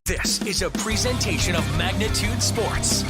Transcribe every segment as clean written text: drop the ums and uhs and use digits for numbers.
This is a presentation of Magnitude Sports.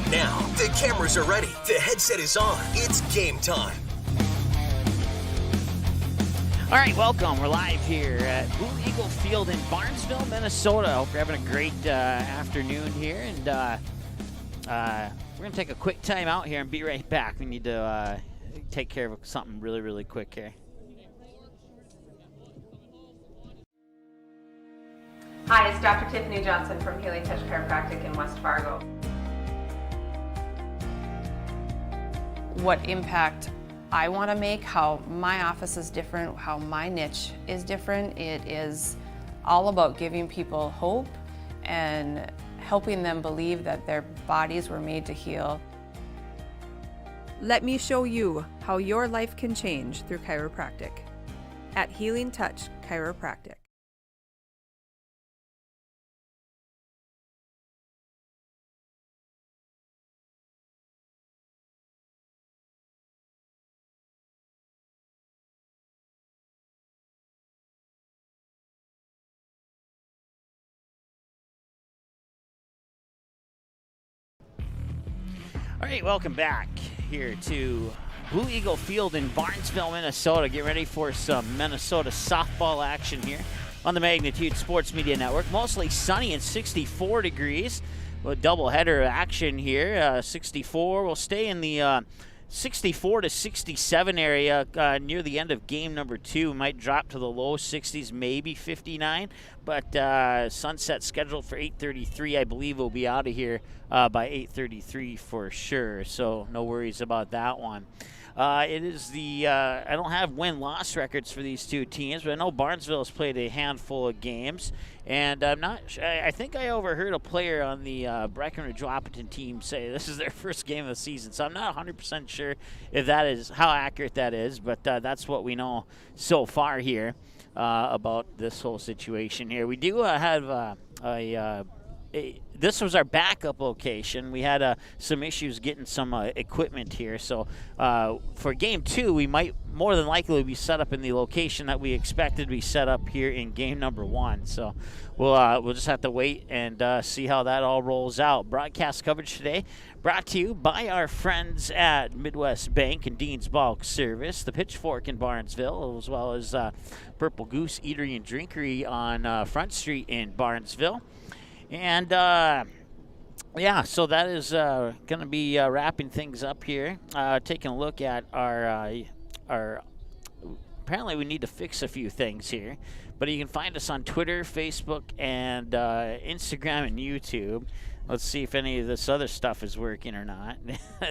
Now, the cameras are ready. The headset is on. It's game time. All right, welcome. We're live here at Blue Eagle Field in Barnesville, Minnesota. I hope you're having a great afternoon here. And we're going to take a quick time out here and be right back. We need to take care of something really, really quick here. Hi, it's Dr. Tiffany Johnson from Healing Touch Chiropractic in West Fargo. What impact I want to make, how my office is different, how my niche is different. It is all about giving people hope and helping them believe that their bodies were made to heal. Let me show you how your life can change through chiropractic at Healing Touch Chiropractic. All right, welcome back here to Blue Eagle Field in Barnesville, Minnesota. Get ready for some Minnesota softball action here on the Magnitude Sports Media Network. Mostly sunny and 64 degrees. A doubleheader action here. 64 will stay in the 64 to 67 area near the end of game number 2. Might drop to the low 60s, maybe 59. But sunset scheduled for 8:33. I believe we'll be out of here by 8:33 for sure. So no worries about that one. It is the I don't have win-loss records for these two teams, but I know Barnesville has played a handful of games, and I'm not. I think I overheard a player on the Breckenridge Wahpeton team say this is their first game of the season. So I'm not 100% sure if that is how accurate that is, but that's what we know so far here about this whole situation here. We do have this was our backup location. We had some issues getting some equipment here. So for game 2, we might more than likely be set up in the location that we expected to be set up here in game number 1. So we'll just have to wait and see how that all rolls out. Broadcast coverage today brought to you by our friends at Midwest Bank and Dean's Bulk Service, the Pitchfork in Barnesville, as well as Purple Goose Eatery and Drinkery on Front Street in Barnesville. And, yeah, so that is going to be wrapping things up here. Taking a look at our apparently we need to fix a few things here. But you can find us on Twitter, Facebook, and Instagram and YouTube. Let's see if any of this other stuff is working or not.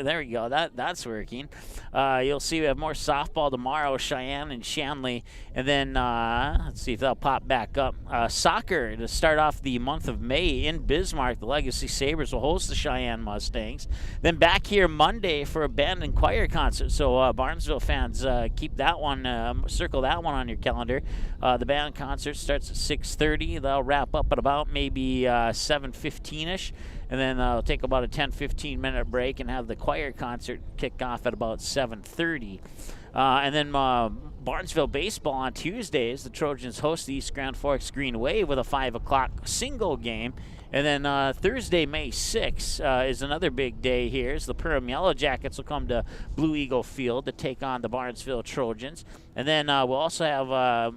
There we go. That's working. You'll see we have more softball tomorrow, Cheyenne and Shanley. And then let's see if they'll pop back up. Soccer to start off the month of May in Bismarck. The Legacy Sabres will host the Cheyenne Mustangs. Then back here Monday for a band and choir concert. So Barnesville fans, keep that one, circle that one on your calendar. The band concert starts at 6:30. They'll wrap up at about maybe 7:15ish. And then they'll take about a 10-15 minute break and have the choir concert kick off at about 7:30. And then Barnesville baseball on Tuesdays. The Trojans host the East Grand Forks Green Wave with a 5 o'clock single game. And then Thursday, May 6th, is another big day here. As the Perham Yellow Jackets will come to Blue Eagle Field to take on the Barnesville Trojans. And then we'll also have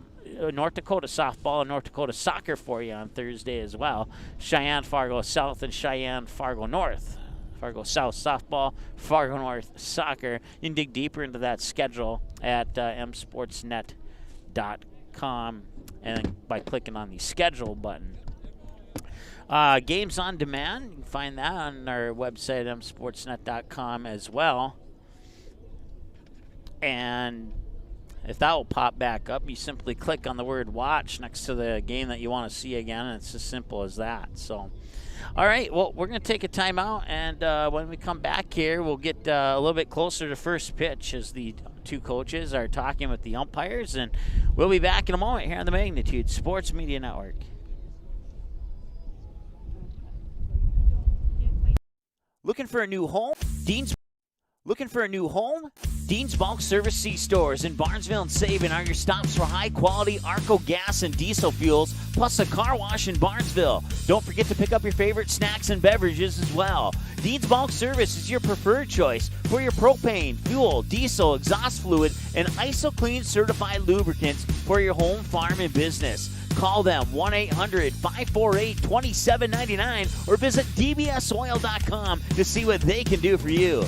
North Dakota softball and North Dakota soccer for you on Thursday as well. Cheyenne, Fargo South, and Cheyenne, Fargo North. Fargo South softball, Fargo North soccer. You can dig deeper into that schedule at msportsnet.com and then by clicking on the schedule button. Games on demand, you can find that on our website, msportsnet.com as well. And if that will pop back up, you simply click on the word watch next to the game that you want to see again, and it's as simple as that. So, all right, well, we're going to take a timeout, and when we come back here, we'll get a little bit closer to first pitch as the two coaches are talking with the umpires, and we'll be back in a moment here on the Magnitude Sports Media Network. Looking for a new home? Looking for a new home? Dean's Bulk Service C-Stores in Barnesville and Sabin are your stops for high-quality Arco gas and diesel fuels, plus a car wash in Barnesville. Don't forget to pick up your favorite snacks and beverages as well. Dean's Bulk Service is your preferred choice for your propane, fuel, diesel, exhaust fluid, and ISO-Clean certified lubricants for your home, farm, and business. Call them 1-800-548-2799 or visit dbsoil.com to see what they can do for you.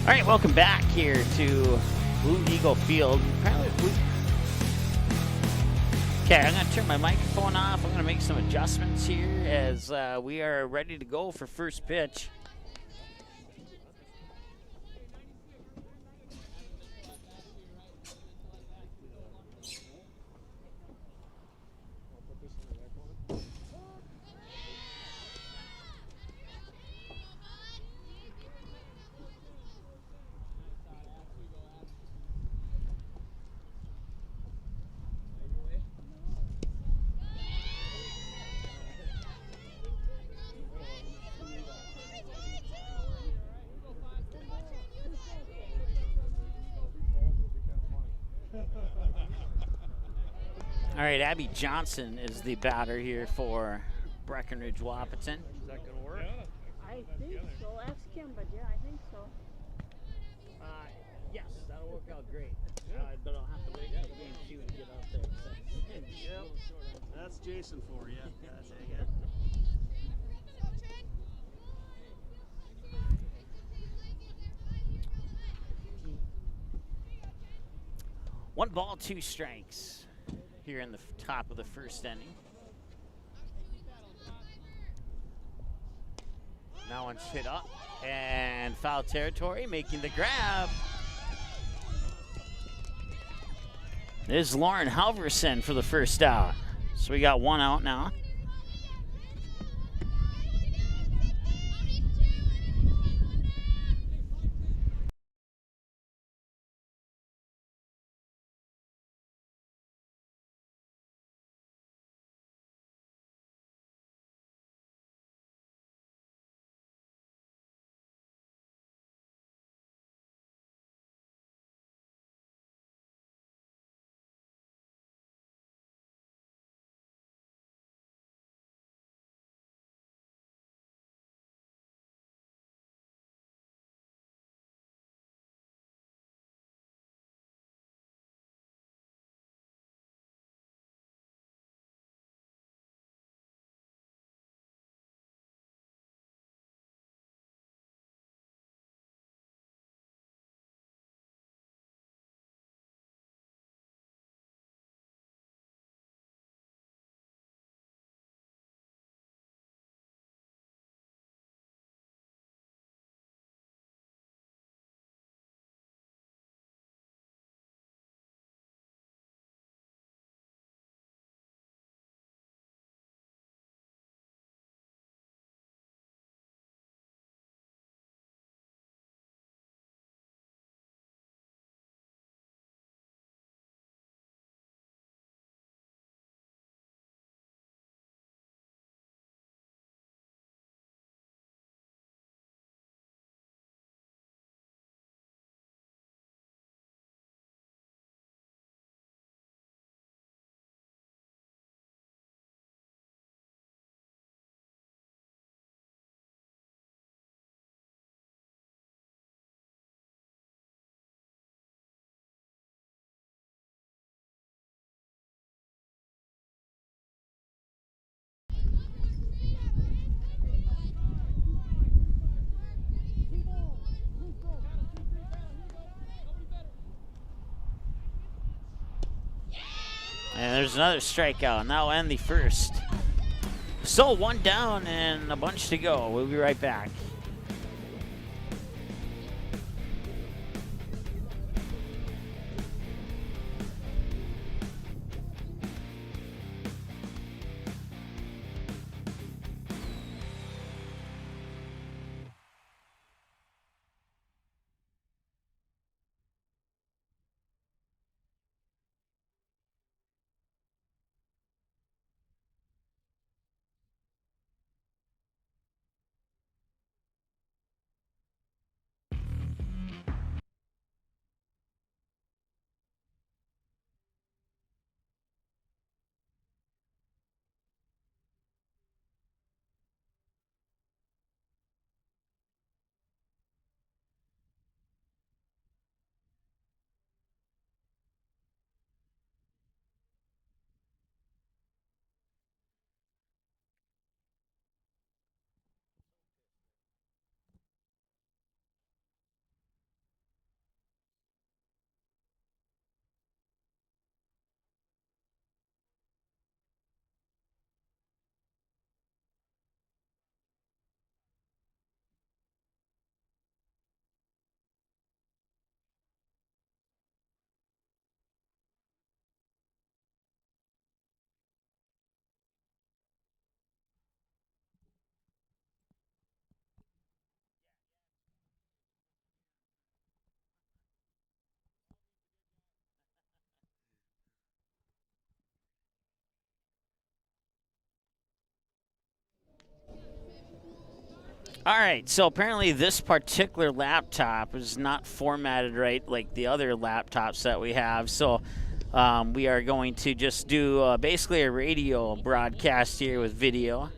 All right, welcome back here to Blue Eagle Field. Okay, I'm going to turn my microphone off. I'm going to make some adjustments here as we are ready to go for first pitch. All right, Abby Johnson is the batter here for Breckenridge Wahpeton. Is that going to work? Yeah. I think so. Ask him, but yeah, I think so. Yes, that'll work out great. But I'll have to wait for game 2 to get out there. Yep. That's Jason for you. That's it. One ball, 2 strikes here in the top of the first inning. Now one's hit up and foul territory, making the grab is Lauren Halverson for the first out. So we got 1 out now. And there's another strikeout, and that'll end the first. So 1 down and a bunch to go. We'll be right back. All right, so apparently this particular laptop is not formatted right like the other laptops that we have. So we are going to just do basically a radio broadcast here with video.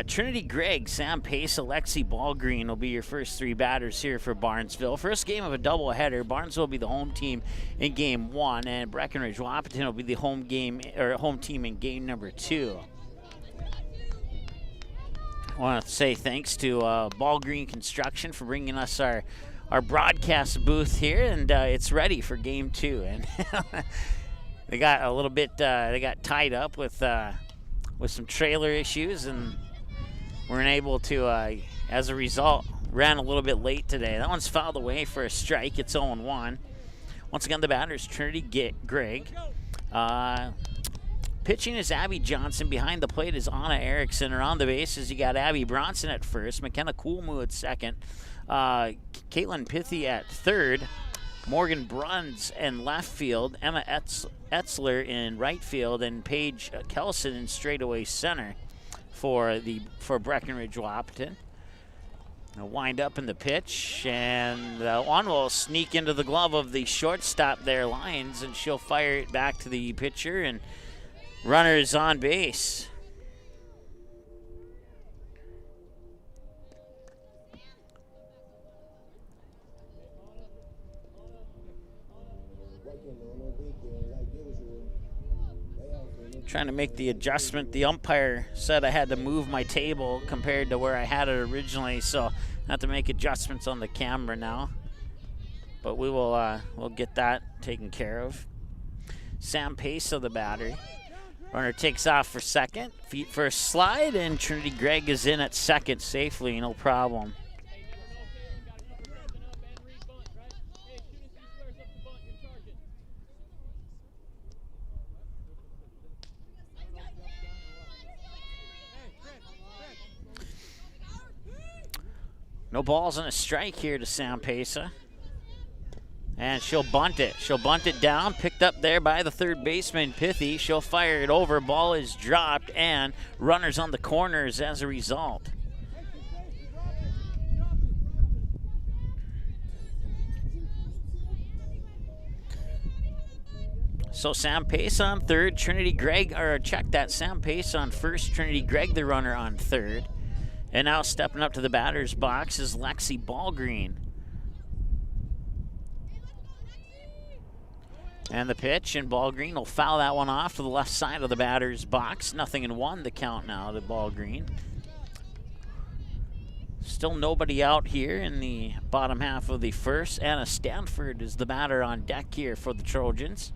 Trinity Gregg, Sam Pace, Alexi Ballgreen will be your first 3 batters here for Barnesville. First game of a doubleheader. Barnesville will be the home team in game 1, and Breckenridge Wahpeton will be the home team in game number 2. I want to say thanks to Ballgreen Construction for bringing us our broadcast booth here, and it's ready for game 2. And they got a little bit, they got tied up with some trailer issues, and weren't able to, as a result, ran a little bit late today. That one's fouled away for a strike. It's 0-1. Once again, the batter is Trinity Gregg. Pitching is Abby Johnson. Behind the plate is Anna Erickson. Around the bases, you got Abby Bronson at first, McKenna Coolmoo at second, Caitlin Pithy at third, Morgan Bruns in left field, Emma Etzler in right field, and Paige Kelson in straightaway center for Breckenridge Wahpeton. They'll wind up in the pitch, and one will sneak into the glove of the shortstop there, Lyons, and she'll fire it back to the pitcher, and runners on base. Trying to make the adjustment. The umpire said I had to move my table compared to where I had it originally, so I have to make adjustments on the camera now. But we will we'll get that taken care of. Sam Pace of the batter. Runner takes off for second. Feet first slide, and Trinity Gregg is in at second safely, no problem. No balls and a strike here to Sam Pesa. And she'll bunt it. She'll bunt it down, picked up there by the third baseman, Pithy. She'll fire it over. Ball is dropped, and runners on the corners as a result. So Sam Pace on third, Trinity Gregg, or check that, Sam Pace on first, Trinity Gregg the runner on third. And now stepping up to the batter's box is Lexi Ballgreen. And the pitch, and Ballgreen will foul that one off to the left side of the batter's box. 0-1 the count now to Ballgreen. Still nobody out here in the bottom half of the first. Anna Stanford is the batter on deck here for the Trojans.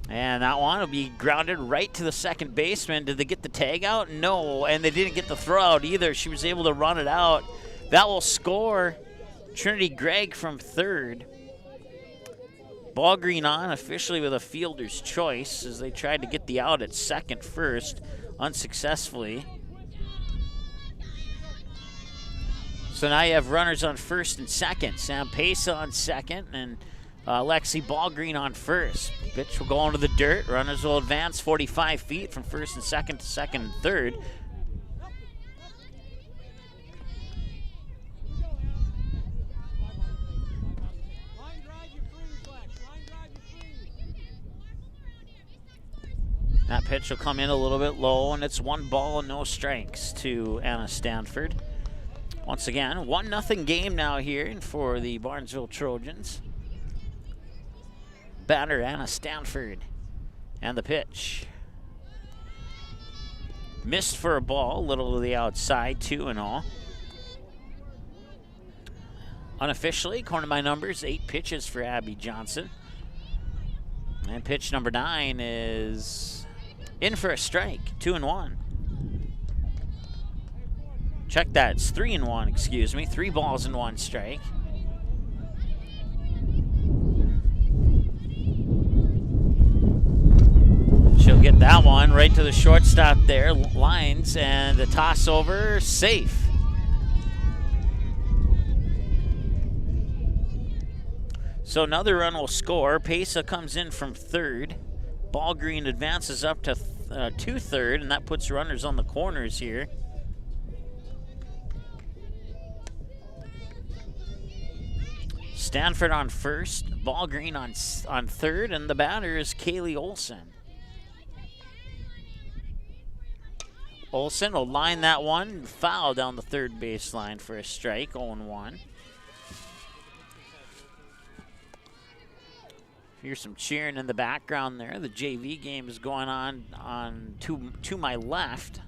And that one will be grounded right to the second baseman. Did they get the tag out? No, and they didn't get the throw out either. She was able to run it out. That will score Trinity Gregg from third. Ball green on, officially with a fielder's choice, as they tried to get the out at second first, unsuccessfully. So now you have runners on first and second. Sam Pesa on second, and Lexi Ballgreen on first. Pitch will go into the dirt. Runners will advance 45 feet from first and second to second and third. That pitch will come in a little bit low, and it's 1 ball and no strikes to Anna Stanford. Once again, 1-0 game now here for the Barnesville Trojans. Batter Anna Stanford, and the pitch. Missed for a ball, a little to the outside, 2-0. Unofficially, according to my numbers, 8 pitches for Abby Johnson. And pitch number 9 is in for a strike, 2-1. Check that, it's 3-1, excuse me. 3 balls and 1 strike. She'll get that one right to the shortstop there, lines, and the toss over, safe. So another run will score. Pesa comes in from third. Ballgreen advances up to third, and that puts runners on the corners here. Stanford on first, Ballgreen on third, and the batter is Kaylee Olson. Olson will line that one, foul down the third baseline for a strike, 0-1. Here's some cheering in the background there. The JV game is going on to my left.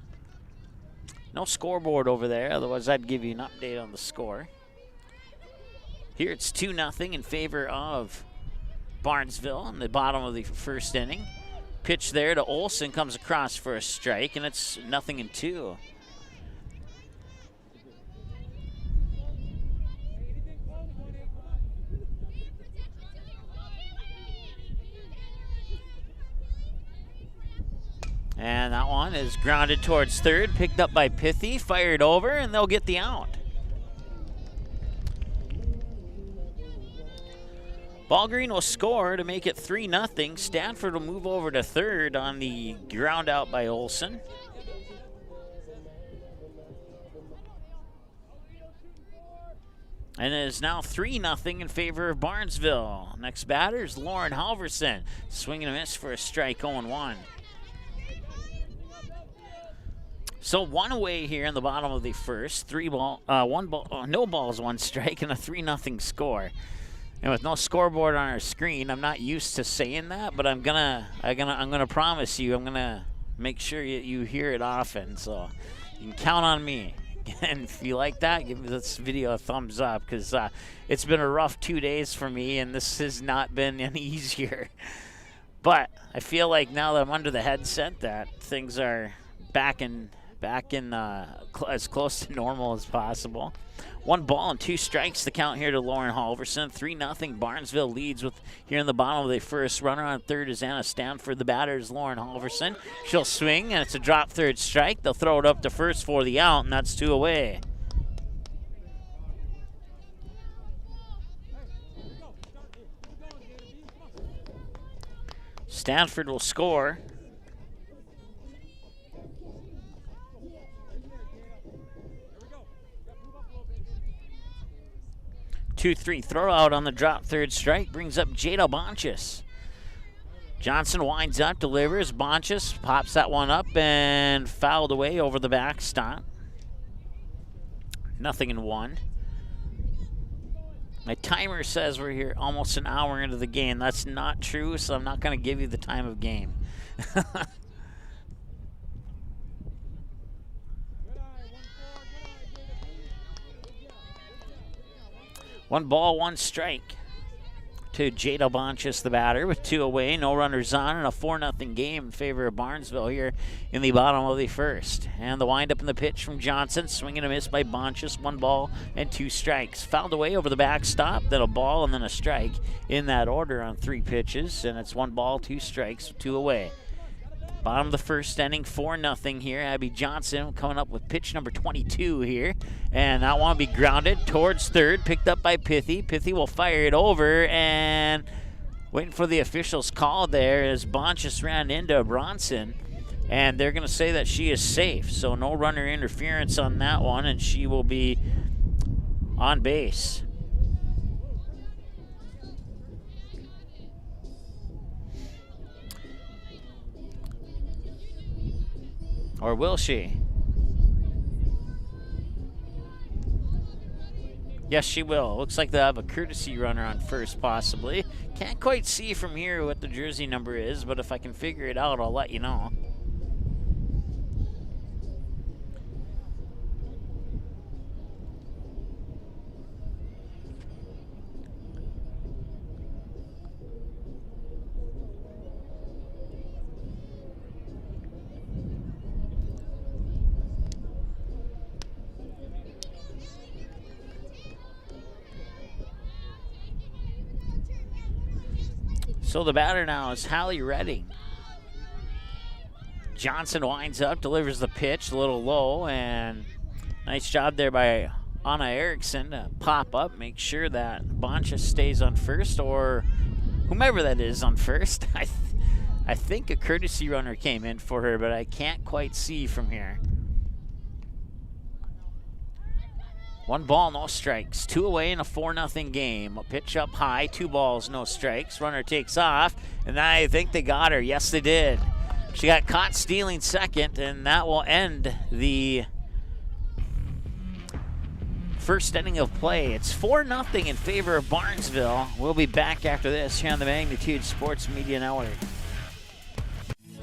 No scoreboard over there, otherwise I'd give you an update on the score. Here it's 2-0 in favor of Barnesville in the bottom of the first inning. Pitch there to Olson, comes across for a strike, and it's 0-2. And that one is grounded towards third, picked up by Pithy, fired over, and they'll get the out. Ballgreen will score to make it 3-0. Stanford will move over to third on the ground out by Olson. And it is now 3-0 in favor of Barnesville. Next batter is Lauren Halverson. Swing and a miss for a strike, 0-1. So 1 away here in the bottom of the first. No balls, 1 strike, and a 3-0 score. And with no scoreboard on our screen, I'm not used to saying that, but I'm gonna promise you, I'm gonna make sure you hear it often. So you can count on me. And if you like that, give this video a thumbs up, because it's been a rough 2 days for me, and this has not been any easier. But I feel like now that I'm under the headset, that things are back in as close to normal as possible. 1 ball and 2 strikes the count here to Lauren Halverson. 3-0 Barnesville leads with here in the bottom of the first. Runner on third is Anna Stanford. The batter is Lauren Halverson. She'll swing, and it's a drop third strike. They'll throw it up to first for the out, and that's 2 away. Stanford will score. 2-3 throw out on the drop third strike brings up Jada Bonchus. Johnson winds up, delivers. Bonchus pops that one up and fouled away over the backstop. 0-1. My timer says we're here almost an hour into the game. That's not true, so I'm not going to give you the time of game. 1 ball, 1 strike to Jada Bonchis, the batter, with 2 away, no runners on, and a 4-0 game in favor of Barnesville here in the bottom of the first. And the windup and the pitch from Johnson, swing and a miss by Bonchis, 1 ball and 2 strikes. Fouled away over the backstop, then a ball and then a strike in that order on 3 pitches, and it's 1 ball, 2 strikes, 2 away. Bottom of the first inning, 4-0 here. Abby Johnson coming up with pitch number 22 here. And that one will be grounded towards third, picked up by Pithy. Pithy will fire it over, and waiting for the official's call there as Bonchis ran into Bronson. And they're going to say that she is safe. So no runner interference on that one, and she will be on base. Or will she? Yes, she will. Looks like they'll have a courtesy runner on first, possibly. Can't quite see from here what the jersey number is, but if I can figure it out, I'll let you know. So the batter now is Hallie Redding. Johnson winds up, delivers the pitch a little low, and nice job there by Anna Erickson to pop up, make sure that Bonchis stays on first, or whomever that is on first. I think a courtesy runner came in for her, but I can't quite see from here. 1 ball, no strikes. 2 away in a 4-0 game. A pitch up high, 2 balls, no strikes. Runner takes off, and I think they got her. Yes, they did. She got caught stealing second, and that will end the first inning of play. It's 4-0 in favor of Barnesville. We'll be back after this here on the Magnitude Sports Media Network.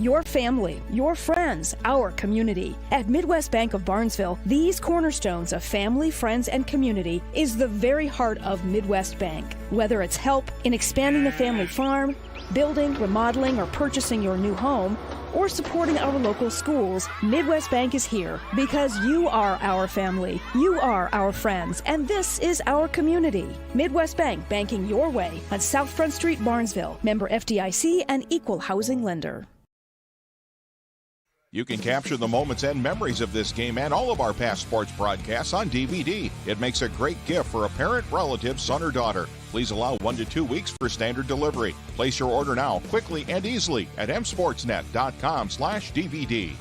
Your family, your friends, our community. At Midwest Bank of Barnesville, these cornerstones of family, friends, and community is the very heart of Midwest Bank. Whether it's help in expanding the family farm, building, remodeling, or purchasing your new home, or supporting our local schools, Midwest Bank is here because you are our family, you are our friends, and this is our community. Midwest Bank, banking your way on South Front Street, Barnesville. Member FDIC and equal housing lender. You can capture the moments and memories of this game and all of our past sports broadcasts on DVD. It makes a great gift for a parent, relative, son, or daughter. Please allow 1 to 2 weeks for standard delivery. Place your order now, quickly and easily at msportsnet.com/DVD.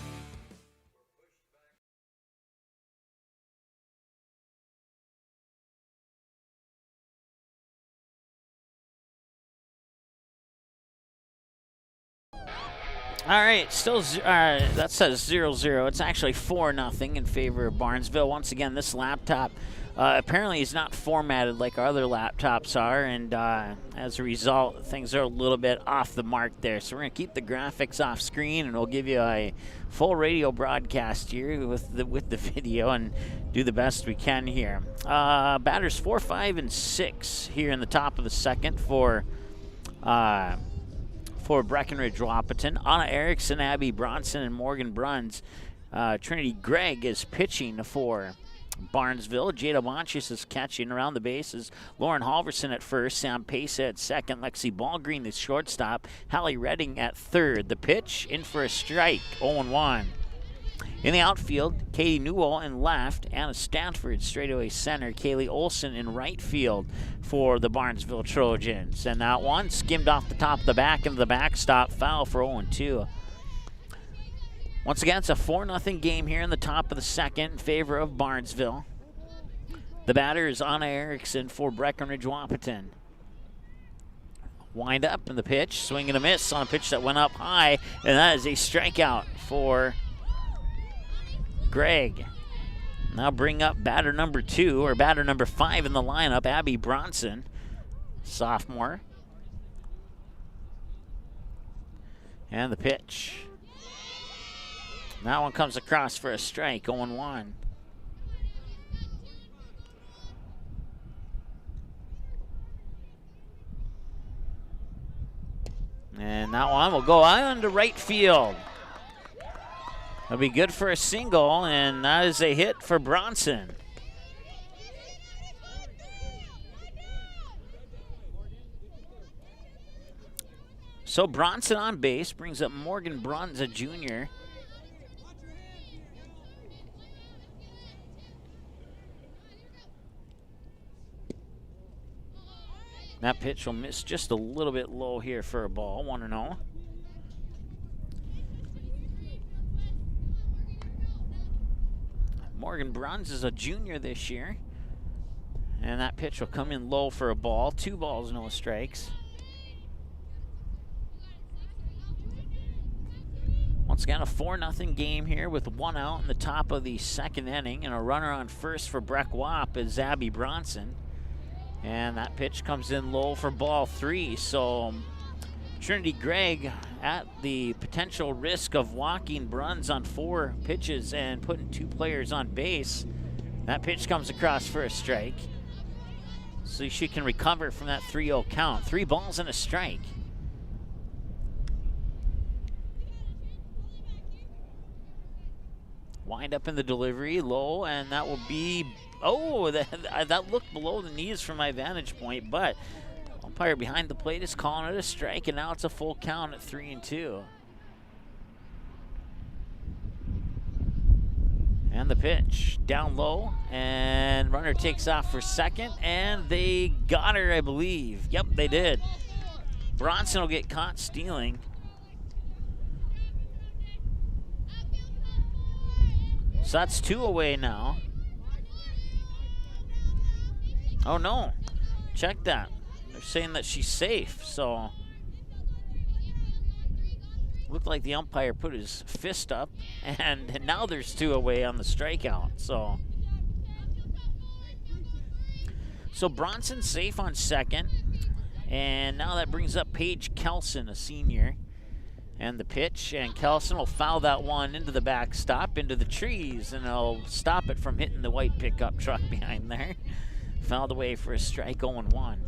All right, still that says 0-0. It's actually 4-0 in favor of Barnesville. Once again, this laptop apparently is not formatted like our other laptops are, and as a result, things are a little bit off the mark there. So we're going to keep the graphics off screen, and we'll give you a full radio broadcast here with the video and do the best we can here. Batters 4, 5, and 6 here in the top of the second for Breckenridge Wahpeton. Anna Erickson, Abby Bronson, and Morgan Bruns. Trinity Gregg is pitching for Barnesville. Jada Bonchis is catching around the bases. Lauren Halverson at first. Sam Pesa at second. Lexi Ballgreen, the shortstop. Hallie Redding at third. The pitch in for a strike. 0-1. In the outfield, Katie Newell in left, Anna Stanford straightaway center, Kaylee Olson in right field for the Barnesville Trojans. And that one skimmed off the top of the back into the backstop, foul for 0-2. Once again, it's a 4-0 game here in the top of the second in favor of Barnesville. The batter is Anna Erickson for Breckenridge Wahpeton. Wind up in the pitch, swing and a miss on a pitch that went up high, and that is a strikeout for Gregg. Now bring up batter number 2, or batter number 5 in the lineup, Abby Bronson, sophomore. And the pitch. That one comes across for a strike, 0-1. And that one will go on to right field. It'll be good for a single, and that is a hit for Bronson. So Bronson on base brings up Morgan Bruns, a junior. That pitch will miss just a little bit low here for a ball, 1-0. Morgan Bruns is a junior this year. And that pitch will come in low for a ball. 2 balls, no strikes. Once again, a 4-0 game here with 1 out in the top of the 2nd inning. And a runner on first for Breck Wap is Zabby Bronson. And that pitch comes in low for ball 3. So Trinity Gregg at the potential risk of walking Bruns on 4 pitches and putting 2 players on base. That pitch comes across for a strike. So she can recover from that 3-0 count. 3 balls and a strike. Wind up in the delivery, low, and that will be, oh, that looked below the knees from my vantage point, but umpire behind the plate is calling it a strike, and now it's a full count at 3-2. And the pitch down low, and runner takes off for second, and they got her, I believe. Yep, they did. Bronson will get caught stealing. So that's 2 away now. Oh no, check that. They're saying that she's safe, so. Looked like the umpire put his fist up, and now there's 2 away on the strikeout, so. So Bronson's safe on second, and now that brings up Paige Kelson, a senior. And the pitch, and Kelson will foul that one into the backstop, into the trees, and he'll stop it from hitting the white pickup truck behind there. Fouled away for a strike, 0-1.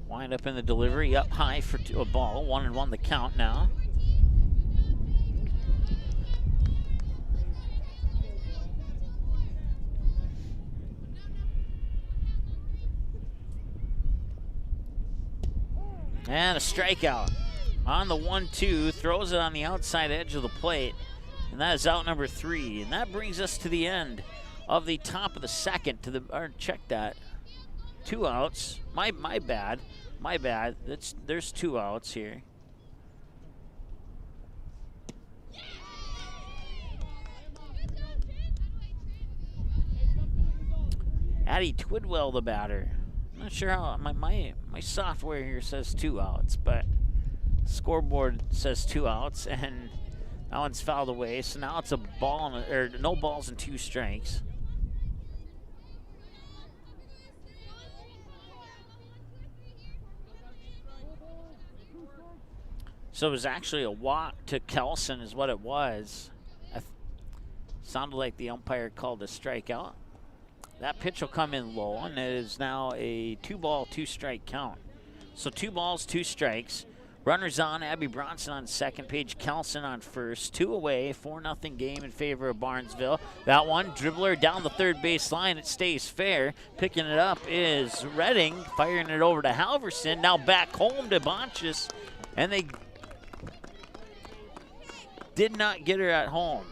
Wind up in the delivery, up high for a ball, 1-1 the count now. And a strikeout on the 1-2, throws it on the outside edge of the plate, and that is out number 3. And that brings us to the end of the top of the 2nd. Or check that, 2 outs. My bad. There's 2 outs here. Addie Twidwell, the batter. I'm not sure how my software here says 2 outs, but scoreboard says 2 outs, and that one's fouled away. So now it's a ball or no balls and 2 strikes. So it was actually a walk to Kelson, is what it was. Sounded like the umpire called a strikeout. That pitch will come in low, and it is now a 2-ball, 2-strike count. So 2 balls, 2 strikes. Runners on, Abby Bronson on second, Paige Kelson on first. 2 away, 4-0 game in favor of Barnesville. That one, dribbler down the third base line. It stays fair. Picking it up is Redding, firing it over to Halverson. Now back home to Bonchus, and they did not get her at home.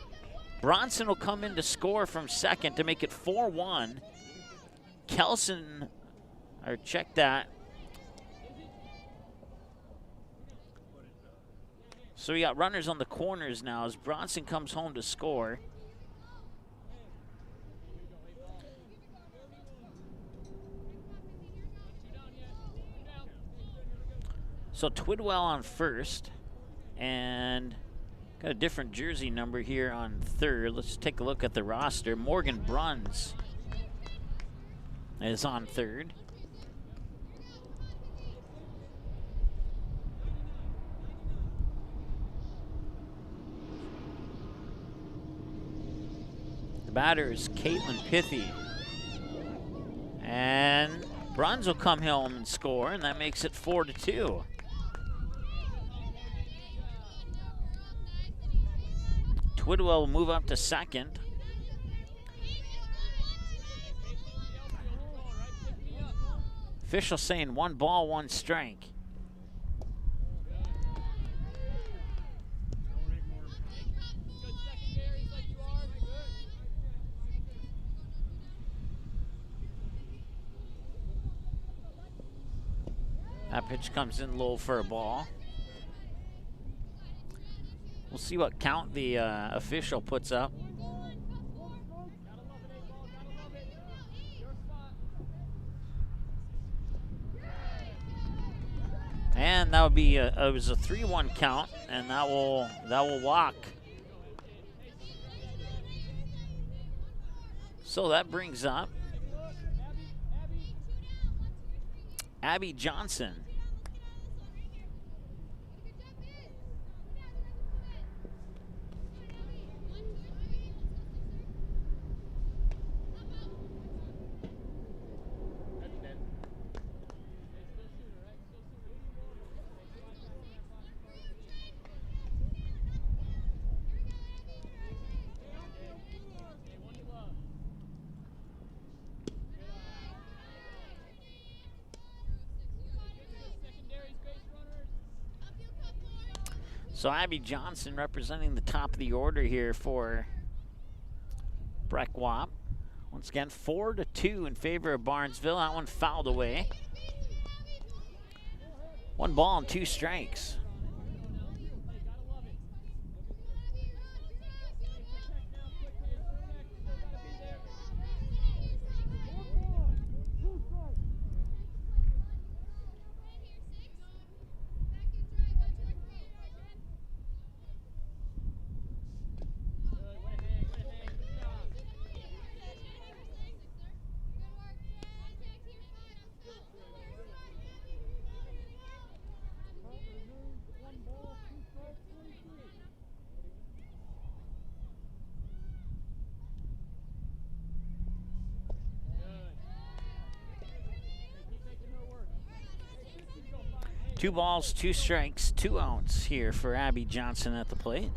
Bronson will come in to score from second to make it 4-1. Kelson, or check that. So we got runners on the corners now as Bronson comes home to score. So Twidwell on first, and got a different jersey number here on third. Let's take a look at the roster. Morgan Bruns is on third. The batter is Caitlin Pithy. And Bruns will come home and score, and that makes it 4-2. Twidwell will move up to second. Official saying 1 ball, 1 strike. That pitch comes in low for a ball. We'll see what count the official puts up. And that would be it was a 3-1 count, and that will walk. So that brings up Abby Johnson. So Abby Johnson representing the top of the order here for Breck Wap. Once again, 4-2 in favor of Barnesville. That one fouled away. 1 ball and 2 strikes. Two balls, 2 strikes, 2 outs here for Abby Johnson at the plate.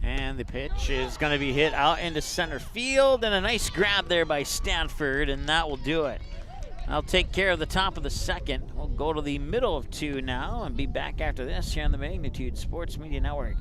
And the pitch is going to be hit out into center field, and a nice grab there by Stanford, and that will do it. I'll take care of the top of the second. We'll go to the middle of 2 now and be back after this here on the Magnitude Sports Media Network.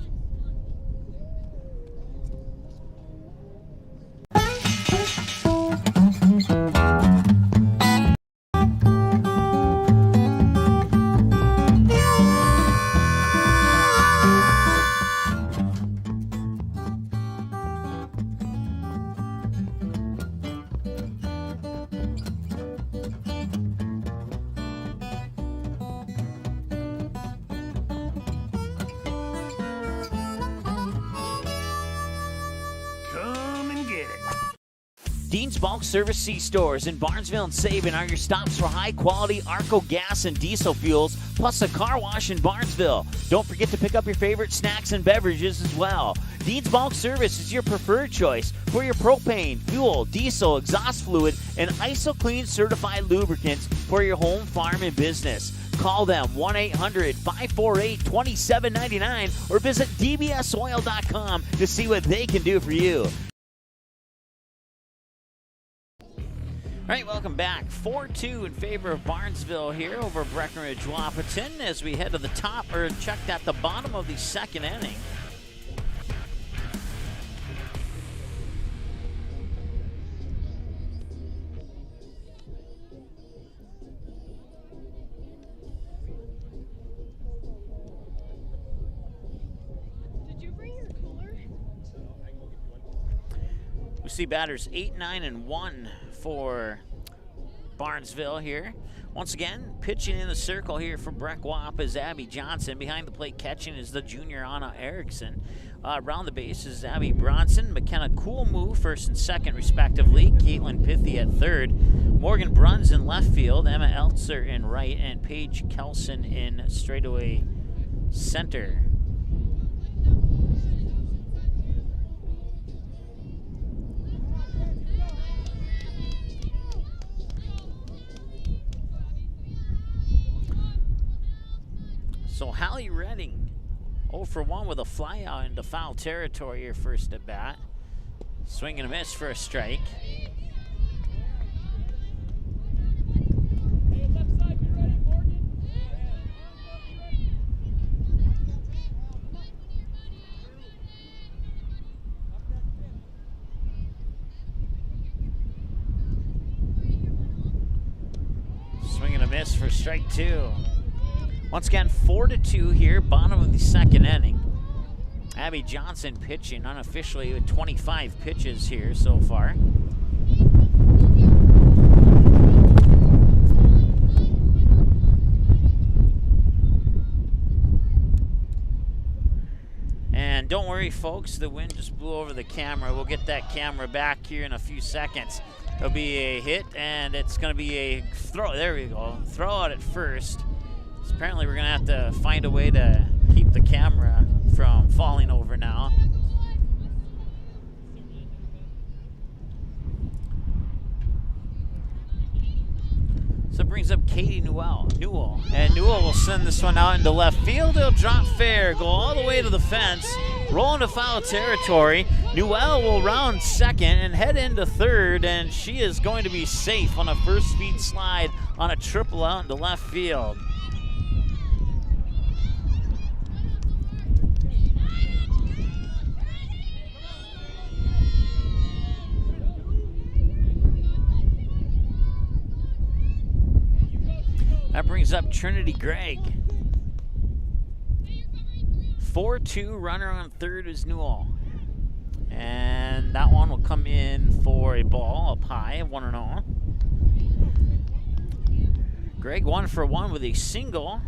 Dean's Bulk Service C-Stores in Barnesville and Sabin are your stops for high-quality Arco gas and diesel fuels, plus a car wash in Barnesville. Don't forget to pick up your favorite snacks and beverages as well. Dean's Bulk Service is your preferred choice for your propane, fuel, diesel, exhaust fluid, and ISO-Clean certified lubricants for your home, farm, and business. Call them 1-800-548-2799 or visit dbsoil.com to see what they can do for you. All right, welcome back. 4-2 in favor of Barnesville here over Breckenridge Wahpeton as we head to the top, or checked at the bottom of the second inning. Did you bring your cooler? We see batters 8, 9, and 1 for Barnesville here. Once again, pitching in the circle here for Breck Wap is Abby Johnson. Behind the plate catching is the junior Anna Erickson. Around the base is Abby Bronson, McKenna Coolmoo first and second respectively, Caitlin Pithy at third, Morgan Bruns in left field, Emma Eltzer in right, and Paige Kelson in straightaway center. Callie Redding, 0 for 1 with a fly out into foul territory here first at bat. Swing and a miss for a strike. Swing and a miss for strike 2. Once again, 4-2 here, bottom of the second inning. Abby Johnson pitching unofficially with 25 pitches here so far. And don't worry, folks, the wind just blew over the camera. We'll get that camera back here in a few seconds. It'll be a hit, and it's going to be a throw. There we go. Throw out at first. So apparently we're going to have to find a way to keep the camera from falling over now. So it brings up Katie Newell. And Newell will send this one out into left field. It'll drop fair, go all the way to the fence, roll into foul territory. Newell will round second and head into third, and she is going to be safe on a first speed slide on a triple out into left field. That brings up Trinity Gregg. 4-2, runner on third is Newell. And that one will come in for a ball up high, 1-0. Gregg 1 for 1 with a single.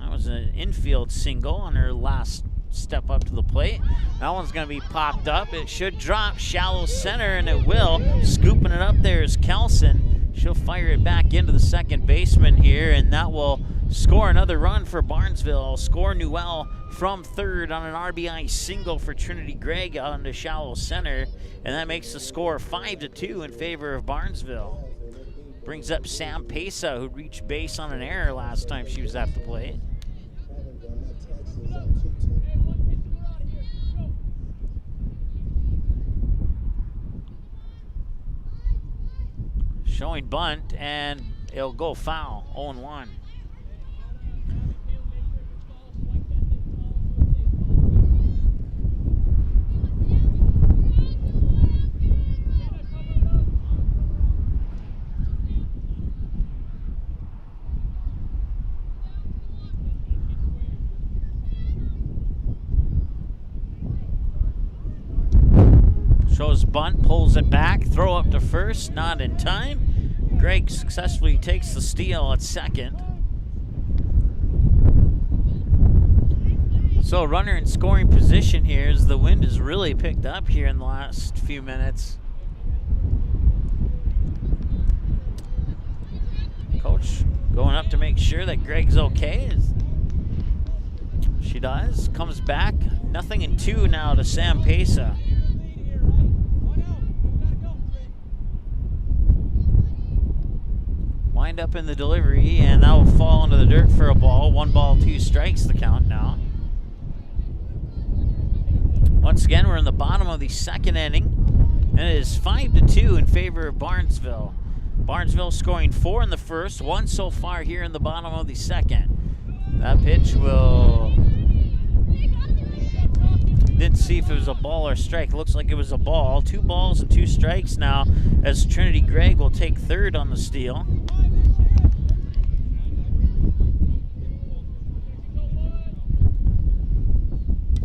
That was an infield single on her last step up to the plate. That one's going to be popped up. It should drop shallow center, and it will. Scooping it up there is Kelson. She'll fire it back into the second baseman here, and that will score another run for Barnesville. Score Newell from third on an RBI single for Trinity Gregg out into shallow center, and that makes the score 5-2 in favor of Barnesville. Brings up Sam Pesa, who reached base on an error last time she was at the plate. Showing bunt, and it'll go foul, 0-1. Shows bunt, pulls it back, throw up to first, not in time. Gregg successfully takes the steal at second. So runner in scoring position here as the wind has really picked up here in the last few minutes. Coach going up to make sure that Gregg's okay. She does. Comes back. 0-2 now to Sam Pesa. Wind up in the delivery, and that will fall into the dirt for a ball. 1 ball, 2 strikes the count now. Once again, we're in the bottom of the second inning, and it is 5-2 in favor of Barnesville. Barnesville scoring 4 in the first, 1 so far here in the bottom of the second. That pitch will... Didn't see if it was a ball or strike. Looks like it was a ball. 2 balls and 2 strikes now as Trinity Gregg will take third on the steal.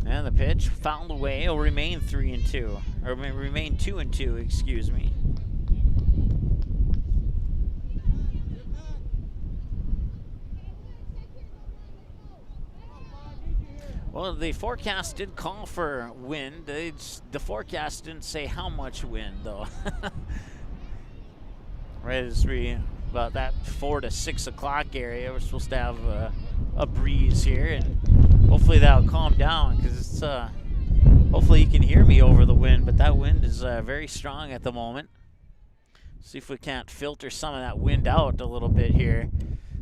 And the pitch fouled away. It'll remain 3-2, or remain 2-2, excuse me. Well, the forecast did call for wind. The forecast didn't say how much wind, though. Right as about that 4 to 6 o'clock area, we're supposed to have a breeze here, and hopefully that'll calm down, because it's hopefully you can hear me over the wind, but that wind is very strong at the moment. See if we can't filter some of that wind out a little bit here.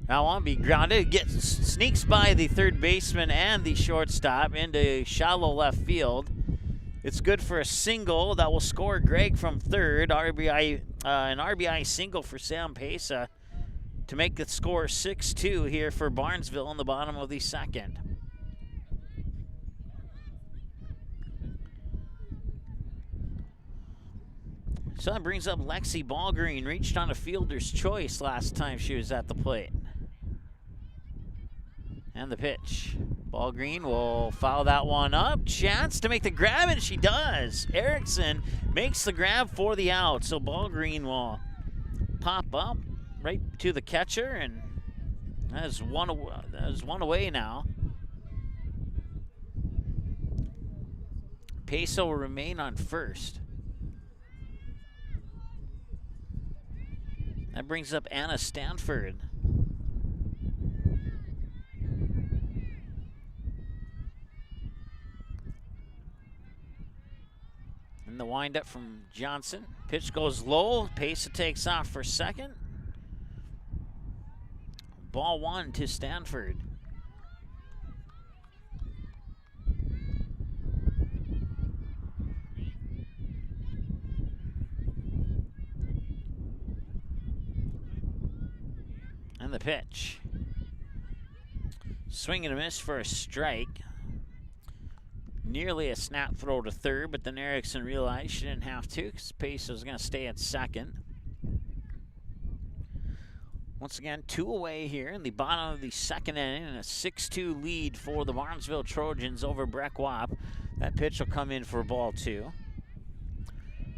Now on be grounded. Sneaks by the third baseman and the shortstop into shallow left field. It's good for a single that will score Greg from third. An RBI single for Sam Pesa to make the score 6-2 here for Barnesville in the bottom of the second. So that brings up Lexi Ballgreen. Reached on a fielder's choice last time she was at the plate. And the pitch. Ballgreen will foul that one up. Chance to make the grab, and she does. Erickson makes the grab for the out. So Ballgreen will pop up right to the catcher, and that is one away now. Peso will remain on first. That brings up Anna Stanford. And the windup from Johnson. Pitch goes low. Pesa takes off for second. Ball one to Stanford. And the pitch. Swing and a miss for a strike. Nearly a snap throw to third, but then Erickson realized she didn't have to because Pace was going to stay at second. Once again, 2 away here in the bottom of the second inning, and a 6-2 lead for the Barnesville Trojans over Breck Wap. That pitch will come in for ball 2.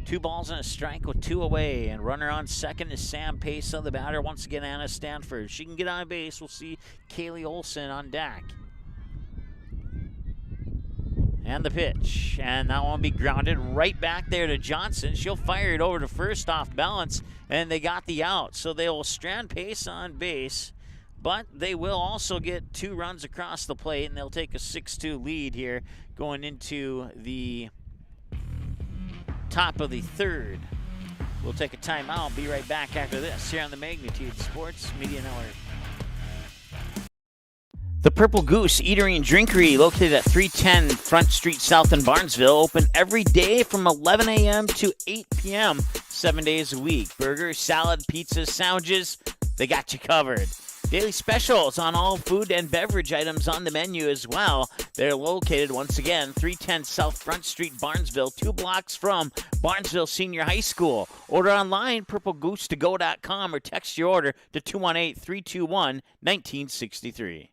2 balls and a strike with 2 away, and runner on second is Sam Pesa. The batter once again, Anna Stanford. If she can get on base, we'll see Kaylee Olson on deck. And the pitch, and that one will be grounded right back there to Johnson. She'll fire it over to first off balance, and they got the out. So they will strand Pesa on base, but they will also get 2 runs across the plate, and they'll take a 6-2 lead here going into the top of the third. We'll take a timeout. Be right back after this here on the Magnitude Sports Media Network. The Purple Goose Eatery and Drinkery, located at 310 Front Street South in Barnesville, open every day from 11 a.m. to 8 p.m., 7 days a week. Burgers, salad, pizzas, sandwiches, they got you covered. Daily specials on all food and beverage items on the menu as well. They're located, once again, 310 South Front Street, Barnesville, 2 blocks from Barnesville Senior High School. Order online, purplegoose2go.com, or text your order to 218-321-1963.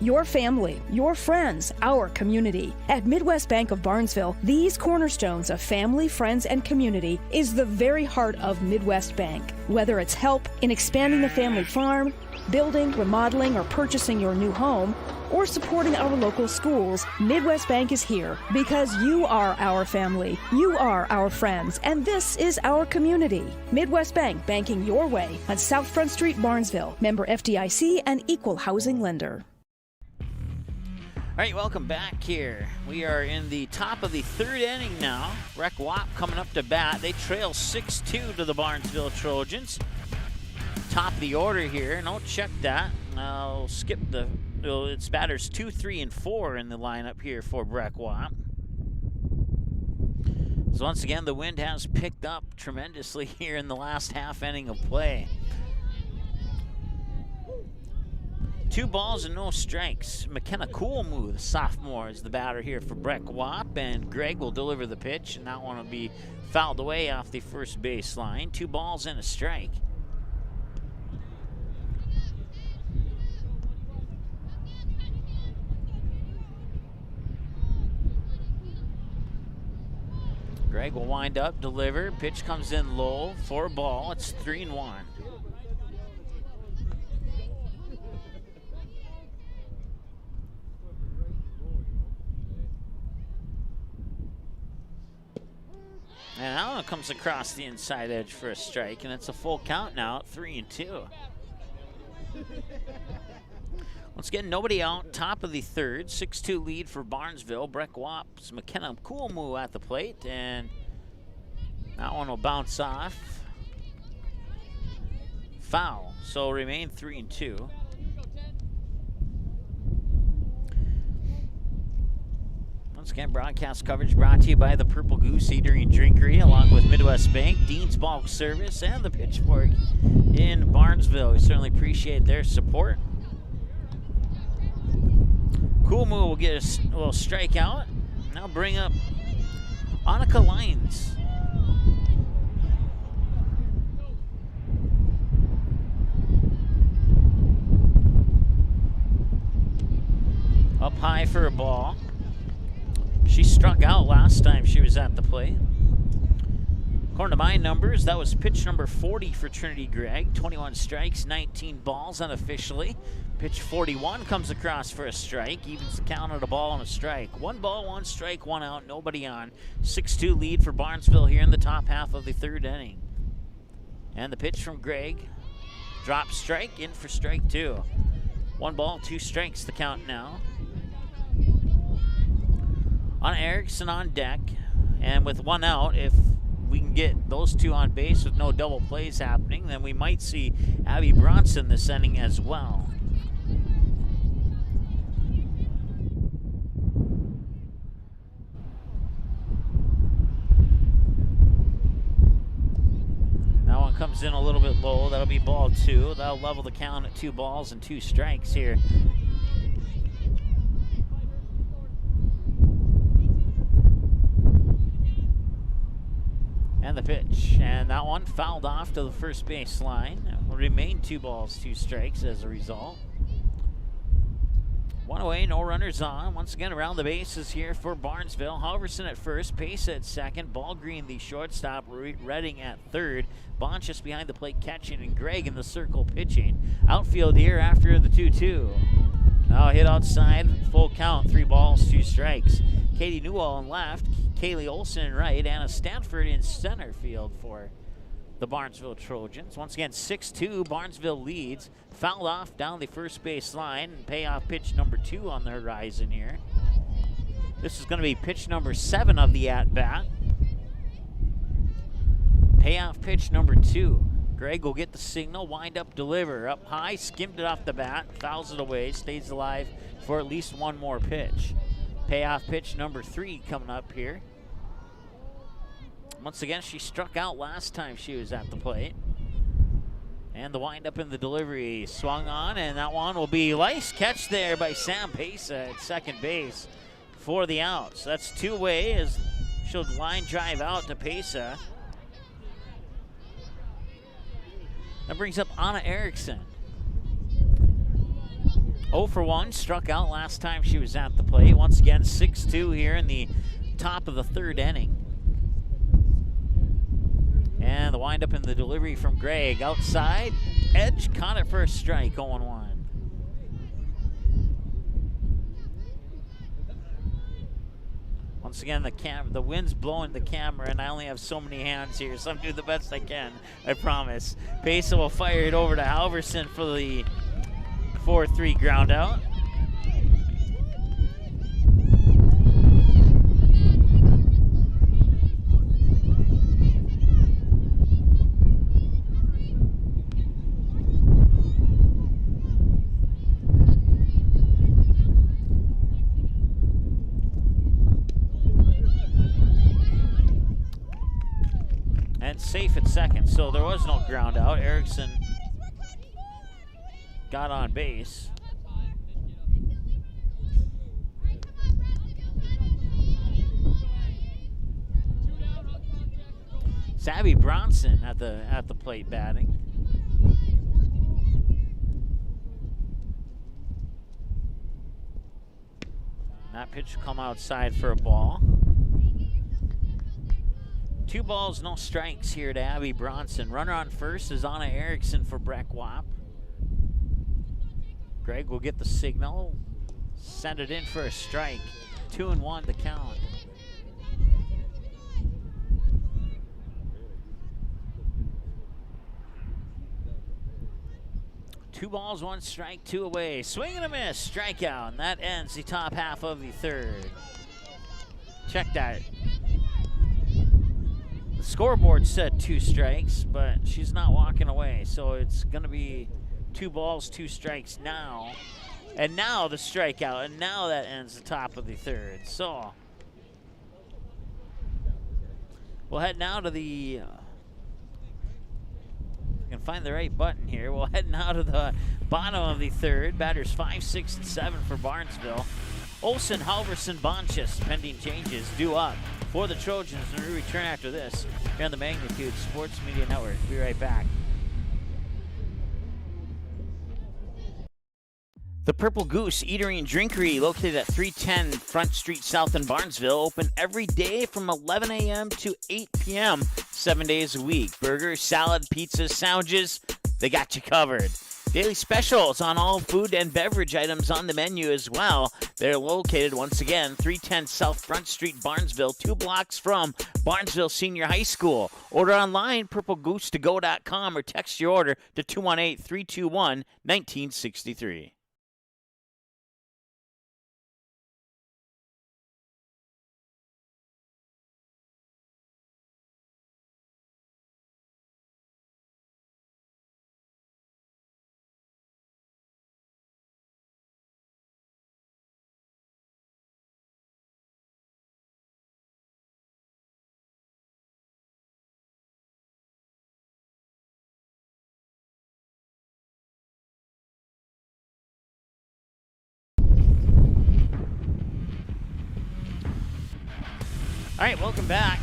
Your family, your friends, our community. At Midwest Bank of Barnesville, these cornerstones of family, friends, and community is the very heart of Midwest Bank. Whether it's help in expanding the family farm, building, remodeling, or purchasing your new home, or supporting our local schools, Midwest Bank is here because you are our family, you are our friends, and this is our community. Midwest Bank, banking your way on South Front Street, Barnesville. Member FDIC and equal housing lender. All right, welcome back here. We are in the top of the third inning now. Breck Wap coming up to bat. They trail 6-2 to the Barnesville Trojans. Top of the order here. Don't check that. I'll skip it's batters 2, 3, and 4 in the lineup here for Breck Wap. So once again, the wind has picked up tremendously here in the last half inning of play. 2 balls and no strikes. McKenna Coolmoo, the sophomore, is the batter here for Breck Wap, and Greg will deliver the pitch, and that one will be fouled away off the first baseline. 2 balls and a strike. Greg will wind up, deliver. Pitch comes in low for a ball. It's 3-1. And that one comes across the inside edge for a strike, and it's a full count now at 3-2. Once again, nobody out, top of the third, 6-2 lead for Barnesville. Breck Wap's McKenna Coolmoo at the plate, and that one will bounce off. foul. So remain 3-2. Once again, broadcast coverage brought to you by the Purple Goose Eatery and Drinkery, along with Midwest Bank, Dean's Bulk Service, and the Pitchfork in Barnesville. We certainly appreciate their support. Cool Moo will get a little strikeout. Now bring up Annika Lyons. Up high for a ball. She struck out last time she was at the plate. According to my numbers, that was pitch number 40 for Trinity Gregg. 21 strikes, 19 balls unofficially. Pitch 41 comes across for a strike. Evens the count on a ball and a strike. 1 ball, 1 strike, 1 out, nobody on. 6-2 lead for Barnesville here in the top half of the 3rd inning. And the pitch from Gregg. Drop strike, in for strike 2. 1 ball, 2 strikes the count now. On Erickson on deck, and with 1 out, if we can get those 2 on base with no double plays happening, then we might see Abby Bronson this inning as well. That one comes in a little bit low. That'll be ball 2. That'll level the count at 2 balls and 2 strikes here. And the pitch, and that one fouled off to the first base line. Will remain 2 balls, 2 strikes as a result. 1 away, no runners on. Once again, around the bases here for Barnesville. Halverson at first, Pace at second, Ballgreen the shortstop, Redding at third. Bonchus behind the plate catching, and Gregg in the circle pitching. Outfield here after the 2-2. Now hit outside, full count, 3 balls, 2 strikes. Katie Newell in left, Kaylee Olson in right, Anna Stanford in center field for the Barnesville Trojans. Once again, 6-2, Barnesville leads. Fouled off down the first base line, and payoff pitch number 2 on the horizon here. This is going to be pitch number 7 of the at-bat. Payoff pitch number 2. Gregg will get the signal, wind up, deliver. Up high, skimmed it off the bat, fouls it away, stays alive for at least 1 more pitch. Payoff pitch number 3 coming up here. Once again, she struck out last time she was at the plate. And the windup in the delivery swung on, and that one will be nice catch there by Sam Pesa at second base for the out. So that's 2 away as she'll line drive out to Pesa. That brings up Anna Erickson. 0 for 1, struck out last time she was at the plate. Once again, 6-2 here in the top of the 3rd inning. And the windup in the delivery from Gregg. Outside, edge, caught it for a strike, 0-1. Once again, the wind's blowing the camera, and I only have so many hands here, so I'm doing the best I can, I promise. Pesa will fire it over to Halverson for the 4-3 ground out. And safe at second, so there was no ground out. Erickson got on base. Abby Bronson at the plate batting. That pitch will come outside for a ball. 2 balls, no strikes here to Abby Bronson. Runner on first is Anna Erickson for Breck Wap. Gregg will get the signal, send it in for a strike. 2-1 to count. Two balls, 1 strike, 2 away. Swing and a miss, strikeout, and that ends the top half of the 3rd. Check that. The Scoreboard said 2 strikes, but she's not walking away. So it's going to be 2 balls, 2 strikes now. And now the strikeout, and now that ends the top of the third. So we'll head now to the, if I can find the right button here, we'll head now to the bottom of the third. Batters 5, 6, and 7 for Barnesville. Olsen, Halverson, Bonchis, pending changes due up for the Trojans, and we return after this here on the Magnitude Sports Media Network. Be right back. The Purple Goose Eatery and Drinkery, located at 310 Front Street South in Barnesville, open every day from 11 a.m. to 8 p.m., 7 days a week. Burgers, salad, pizzas, sandwiches, they got you covered. Daily specials on all food and beverage items on the menu as well. They're located, once again, 310 South Front Street, Barnesville, 2 blocks from Barnesville Senior High School. Order online, purplegoose2go.com, or text your order to 218-321-1963. All right, welcome back.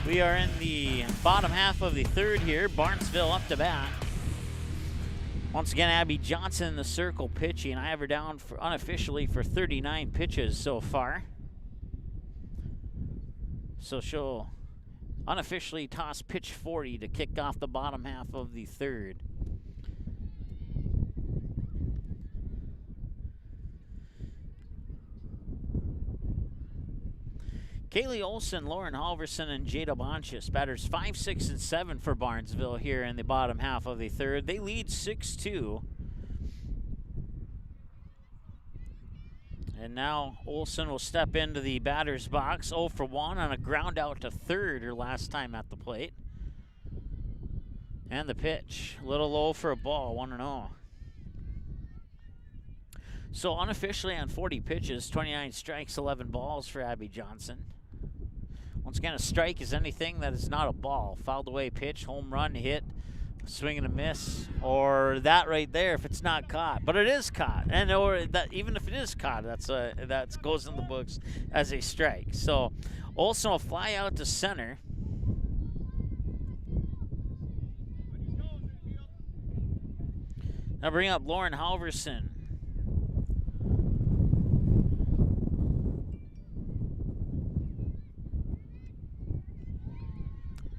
We are in the bottom half of the third here. Barnesville up to bat. Once again, Abby Johnson in the circle pitching. I have her down for unofficially for 39 pitches so far. So she'll unofficially toss pitch 40 to kick off the bottom half of the third. Kaylee Olsen, Lauren Halverson, and Jada Bonchis. Batters 5, 6, and 7 for Barnesville here in the bottom half of the third. They lead 6-2. And now Olsen will step into the batter's box. 0 for 1 on a ground out to third her last time at the plate. And the pitch, a little low for a ball, 1-0. So unofficially on 40 pitches, 29 strikes, 11 balls for Abby Johnson. Once again, a strike is anything that is not a ball. Fouled away pitch, home run, hit, swing and a miss, or that right there if it's not caught. But it is caught, and or that even if it is caught, that goes in the books as a strike. So Olsen will fly out to center. Now bring up Lauren Halverson.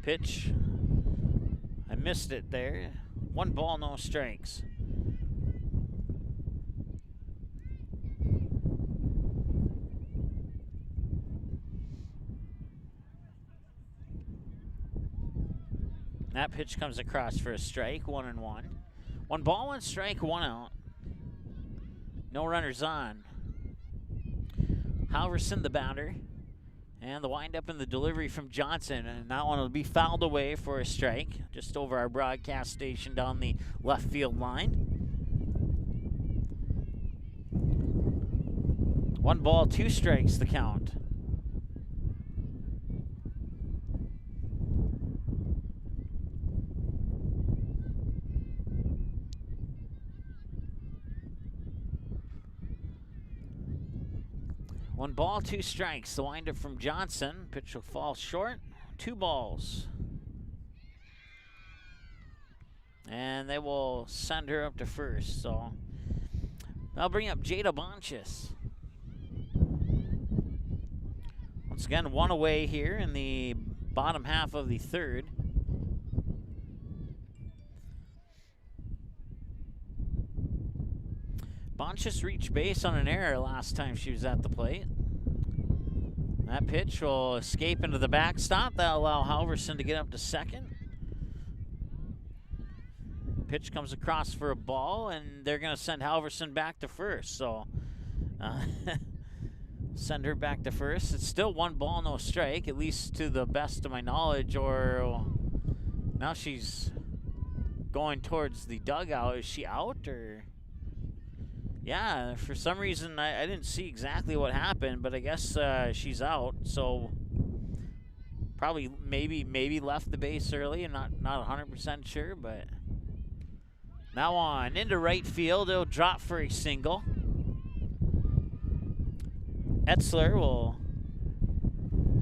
Pitch. I missed it there. 1 ball, no strikes. That pitch comes across for a strike, 1-1. 1 ball, 1 strike, 1 out. No runners on. Halverson, the batter. And the windup and the delivery from Johnson. And that one will be fouled away for a strike, just over our broadcast station down the left field line. 1 ball, 2 strikes, the count. One ball, 2 strikes. The windup from Johnson. Pitch will fall short. 2 balls. And they will send her up to first. So I'll bring up Jada Bonchis. Once again, 1 away here in the bottom half of the third. Bonchis reached base on an error last time she was at the plate. That pitch will escape into the backstop. That'll allow Halverson to get up to second. Pitch comes across for a ball, and they're going to send Halverson back to first. So Send her back to first. It's still 1 ball, no strike, at least to the best of my knowledge. Or now she's going towards the dugout. Is she out or? Yeah, for some reason I didn't see exactly what happened, but I guess she's out. So probably maybe left the base early. I'm not 100% sure, but now on into right field. It'll drop for a single. Etzler will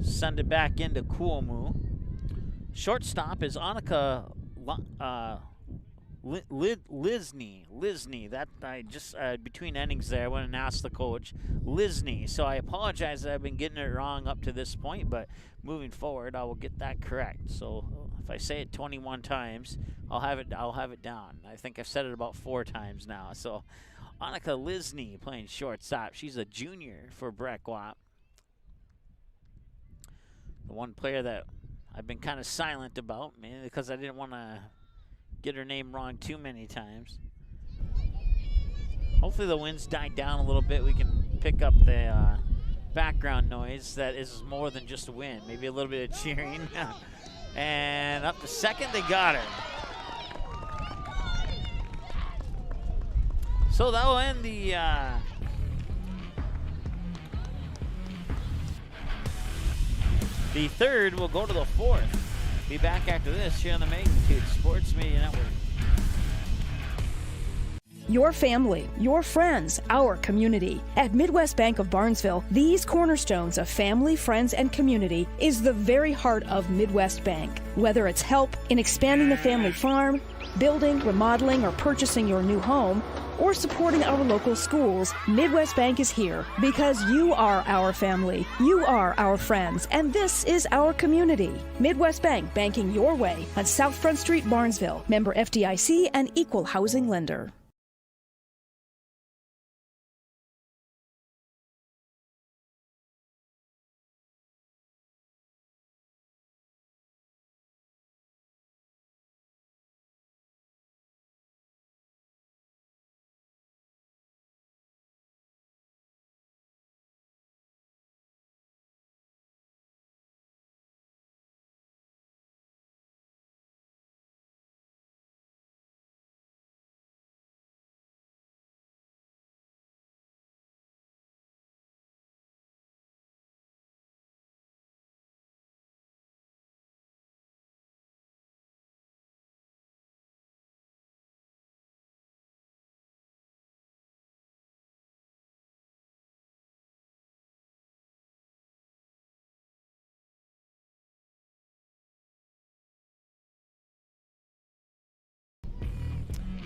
send it back into Kuomu. Shortstop is Annika Lisney. That I just between innings there, I went and asked the coach. Lisney. So I apologize that I've been getting it wrong up to this point, but moving forward, I will get that correct. So if I say it 21 times, I'll have it down. I think I've said it about 4 times now. So Annika Lisney playing shortstop. She's a junior for Breckwatt. The one player that I've been kind of silent about, mainly because I didn't want to get her name wrong too many times. Hopefully the winds died down a little bit. We can pick up the background noise that is more than just a wind. Maybe a little bit of cheering. And up to second, they got her. So that will end the third. Will go to the fourth. Be back after this here on the Magnitude Sports Media Network. Your family, your friends, our community. At Midwest Bank of Barnesville, these cornerstones of family, friends, and community is the very heart of Midwest Bank. Whether it's help in expanding the family farm, building, remodeling, or purchasing your new home, or supporting our local schools, Midwest Bank is here because you are our family, you are our friends, and this is our community. Midwest Bank, banking your way on South Front Street, Barnesville. Member FDIC and equal housing lender.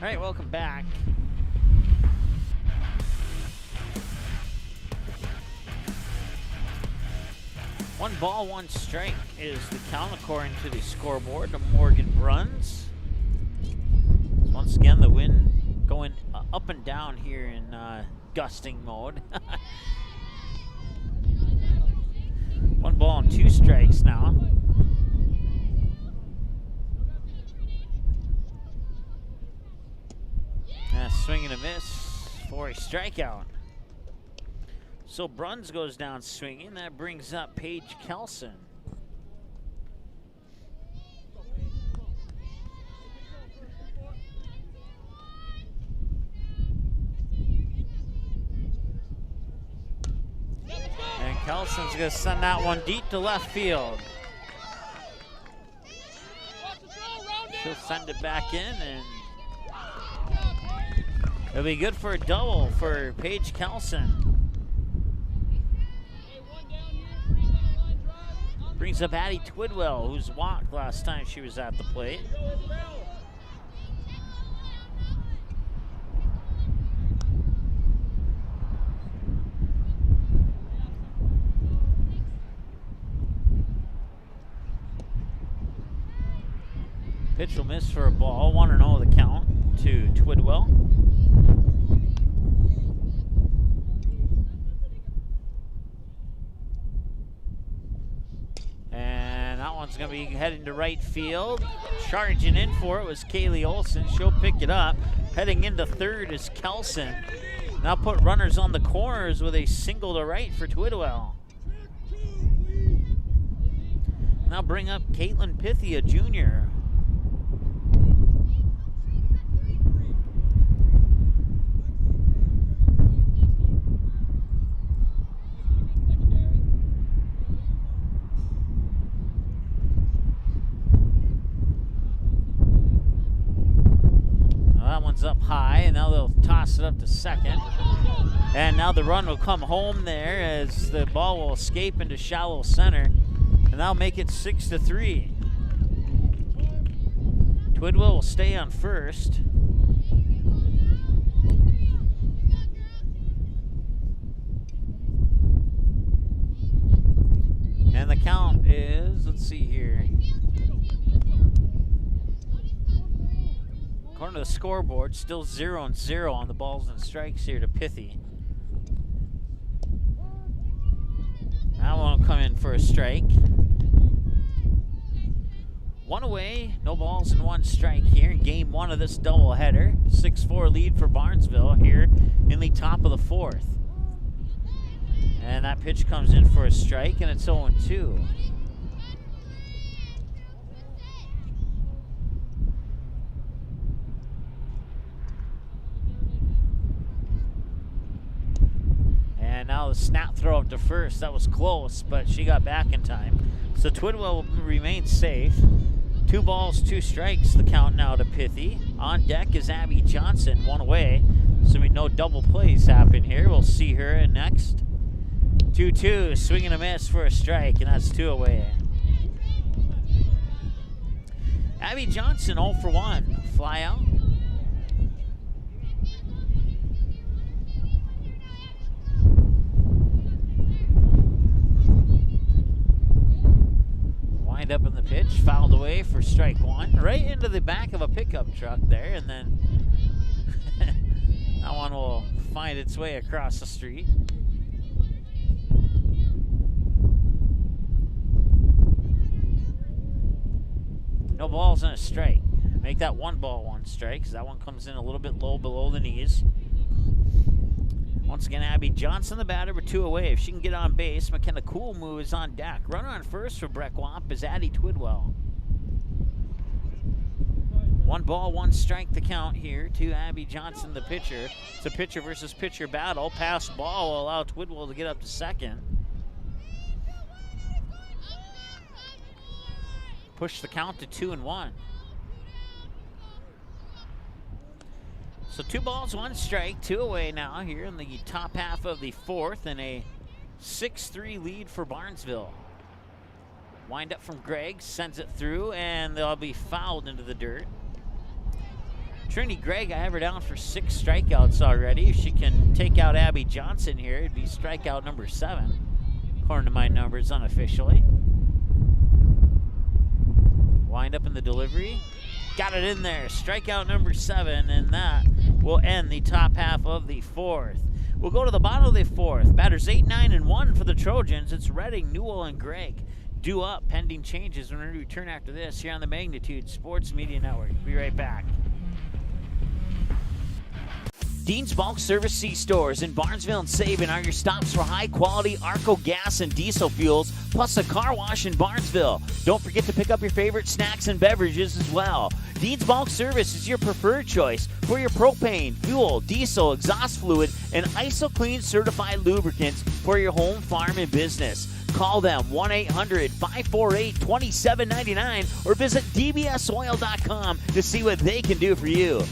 All right, welcome back. One ball, one strike is the count according to the scoreboard to Morgan Bruns. Once again, the wind going up and down here in gusting mode. 1 ball and 2 strikes now. Swing and a miss for a strikeout. So Bruns goes down swinging. That brings up Paige Kelson. And Kelson's going to send that one deep to left field. She'll send it back in, and it'll be good for a double for Paige Kelson. Brings up Addie Twidwell, who's walked last time she was at the plate. Pitch will miss for a ball. 1-0 the count to Twidwell. And that one's going to be heading to right field. Charging in for it was Kaylee Olson. She'll pick it up. Heading into third is Kelson. Now put runners on the corners with a single to right for Twidwell. Now bring up Caitlin Pythia Jr. That one's up high, and now they'll toss it up to second. And now the run will come home there as the ball will escape into shallow center. And that'll make it 6-3. Twidwell will stay on first. And the count is, let's see here. According to the scoreboard, still 0-0 on the balls and strikes here to Pythie. That one will come in for a strike. One away, no balls and one strike here in game one of this doubleheader. 6-4 lead for Barnesville here in the top of the fourth. And that pitch comes in for a strike, and it's 0-2. And now the snap throw up to first. That was close, but she got back in time. So Twidwell will remain safe. 2 balls, 2 strikes, the count now to Pythie. On deck is Abby Johnson, one away. So no double plays happen here. We'll see her in next. 2-2, swing and a miss for a strike, and that's 2 away. Abby Johnson 0 for 1, fly out. Wind up in the pitch, fouled away for strike 1. Right into the back of a pickup truck there, and then that one will find its way across the street. No balls and a strike. Make that 1 ball, 1 strike, because that one comes in a little bit low below the knees. Once again, Abby Johnson, the batter, with 2 away. If she can get on base, McKenna Coolmoo is on deck. Runner on first for Breck Wamp is Addie Twidwell. 1 ball, 1 strike the count here to Abby Johnson, the pitcher. It's a pitcher versus pitcher battle. Pass ball will allow Twidwell to get up to second. Push the count to 2-1. So 2 balls, 1 strike, 2 away now here in the top half of the fourth, and a 6-3 lead for Barnesville. Wind up from Gregg, sends it through, and they'll be fouled into the dirt. Trinity Gregg, I have her down for 6 strikeouts already. If she can take out Abby Johnson here, it'd be strikeout number 7, according to my numbers unofficially. Wind up in the delivery. Got it in there. Strikeout number 7, and that will end the top half of the fourth. We'll go to the bottom of the fourth. Batters 8, 9, and 1 for the Trojans. It's Redding, Newell, and Gregg. Due up, pending changes. We're going to return after this here on the Magnitude Sports Media Network. Be right back. Dean's Bulk Service C-Stores in Barnesville and Sabin are your stops for high-quality Arco gas and diesel fuels, plus a car wash in Barnesville. Don't forget to pick up your favorite snacks and beverages as well. Dean's Bulk Service is your preferred choice for your propane, fuel, diesel, exhaust fluid, and ISO-Clean certified lubricants for your home, farm, and business. Call them 1-800-548-2799 or visit dbsoil.com to see what they can do for you.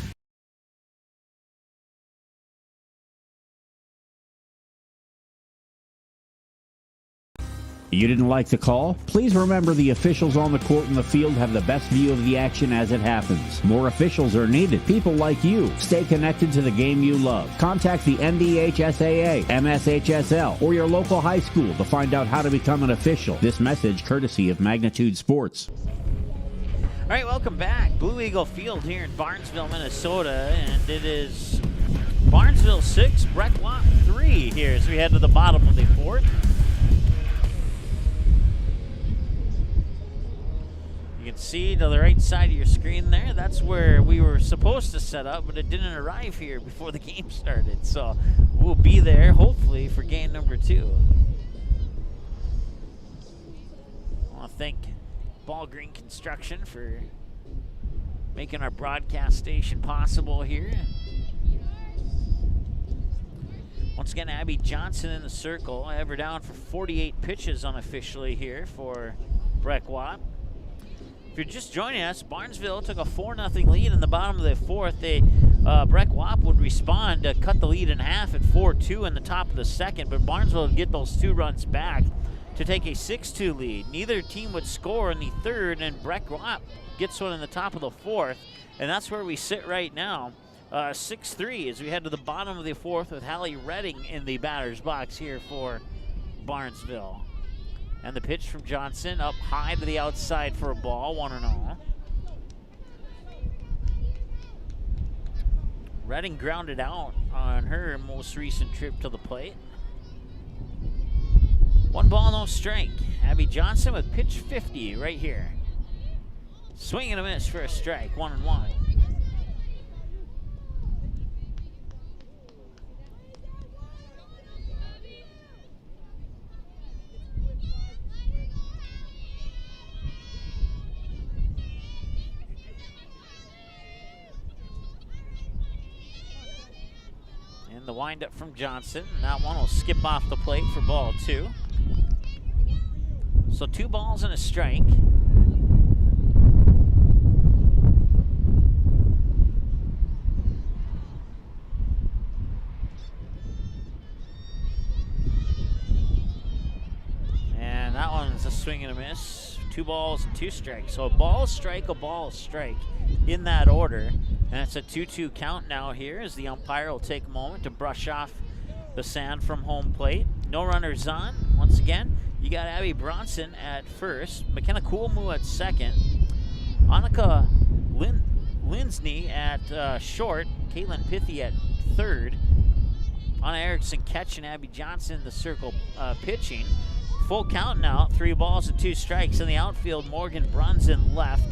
You didn't like the call? Please remember the officials on the court and the field have the best view of the action as it happens. More officials are needed. People like you. Stay connected to the game you love. Contact the NDHSAA, MSHSL, or your local high school to find out how to become an official. This message courtesy of Magnitude Sports. All right, welcome back. Blue Eagle Field here in Barnesville, Minnesota, and it is Barnesville 6, Breck Wamp 3 here as we head to the bottom of the fourth. You can can see to the right side of your screen there, that's where we were supposed to set up, but it didn't arrive here before the game started. So we'll be there, hopefully, for game number 2. I want to thank Ball Green Construction for making our broadcast station possible here. Once again, Abby Johnson in the circle. I have her down for 48 pitches unofficially here for Breck Watt. If you're just joining us, Barnesville took a 4-0 lead in the bottom of the 4th. Breck Watt would respond to cut the lead in half at 4-2 in the top of the 2nd, but Barnesville would get those 2 runs back to take a 6-2 lead. Neither team would score in the 3rd, and Breck Watt gets one in the top of the 4th, and that's where we sit right now. 6-3 as we head to the bottom of the 4th with Hallie Redding in the batter's box here for Barnesville. And the pitch from Johnson up high to the outside for a ball, 1-0. Redding grounded out on her most recent trip to the plate. 1 ball, no strike. Abby Johnson with pitch 50 right here. Swing and a miss for a strike, 1-1. The windup from Johnson. That one will skip off the plate for ball 2. So 2 balls and a strike. And that one's a swing and a miss. 2 balls and 2 strikes. So a ball, strike, a ball, strike in that order. And it's a 2-2 count now here as the umpire will take a moment to brush off the sand from home plate. No runners on. Once again, you got Abby Bronson at first, McKenna Coolmoo at second, Annika Linsney at short, Caitlin Pithy at third, Anna Erickson catching, Abby Johnson in the circle pitching. Full count now, 3 balls and 2 strikes. In the outfield, Morgan Brunson left,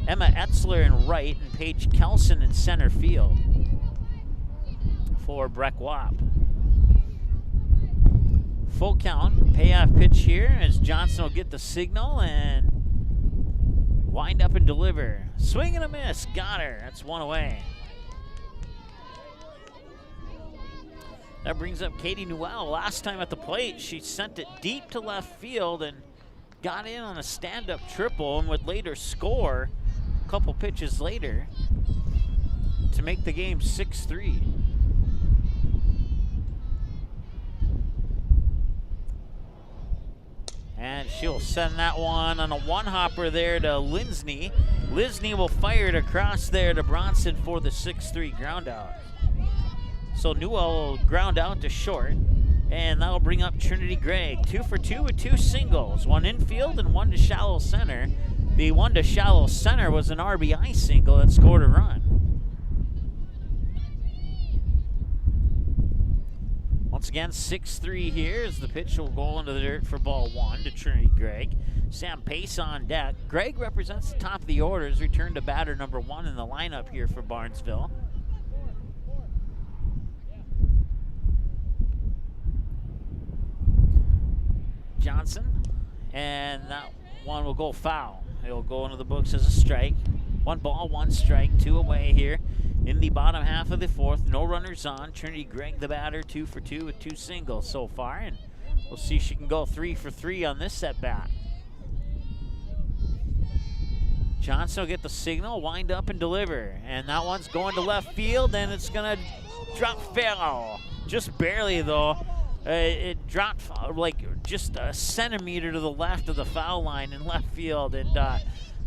Emma Etzler in right, and Paige Kelson in center field for Breck Watt. Full count, payoff pitch here as Johnson will get the signal and wind up and deliver. Swing and a miss, got her. That's 1 away. That brings up Katie Newell. Last time at the plate, she sent it deep to left field and got in on a stand-up triple and would later score a couple pitches later to make the game 6-3. And she'll send that one on a one-hopper there to Linsney. Linsney will fire it across there to Bronson for the 6-3 ground out. So Newell will ground out to short, and that'll bring up Trinity Gregg. 2 for 2 with 2 singles, 1 infield and 1 to shallow center. The 1 to shallow center was an RBI single that scored a run. Once again, 6-3 here as the pitch will go into the dirt for ball 1 to Trinity Gregg. Sam Pace on deck. Gregg represents the top of the order as returned to batter number 1 in the lineup here for Barnesville. Johnson, and that one will go foul. It'll go into the books as a strike. 1 ball, 1 strike, 2 away here in the bottom half of the 4th. No runners on. Trinity Gregg, the batter, 2 for 2 with 2 singles so far, and we'll see if she can go 3 for 3 on this at bat. Johnson will get the signal, wind up and deliver, and that one's going to left field, and it's gonna drop foul. Just barely though. It dropped like just a centimeter to the left of the foul line in left field. And matter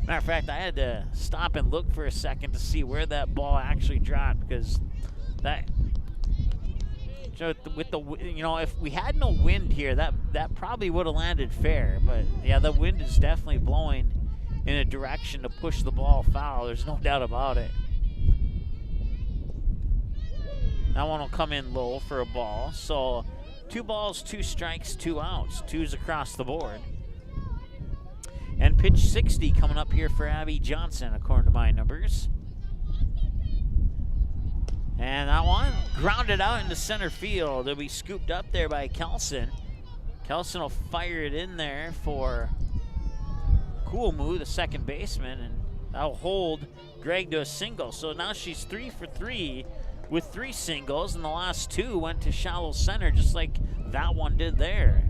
of fact, I had to stop and look for a second to see where that ball actually dropped, because that, with the if we had no wind here, that probably would have landed fair. But yeah, the wind is definitely blowing in a direction to push the ball foul. There's no doubt about it. That one will come in low for a ball. So 2 balls, 2 strikes, 2 outs. 2's across the board. And pitch 60 coming up here for Abby Johnson, according to my numbers. And that one grounded out into center field. It'll be scooped up there by Kelson. Kelson will fire it in there for Kuomu, the second baseman, and that'll hold Gregg to a single. So now she's 3 for 3 with 3 singles, and the last 2 went to shallow center, just like that one did there.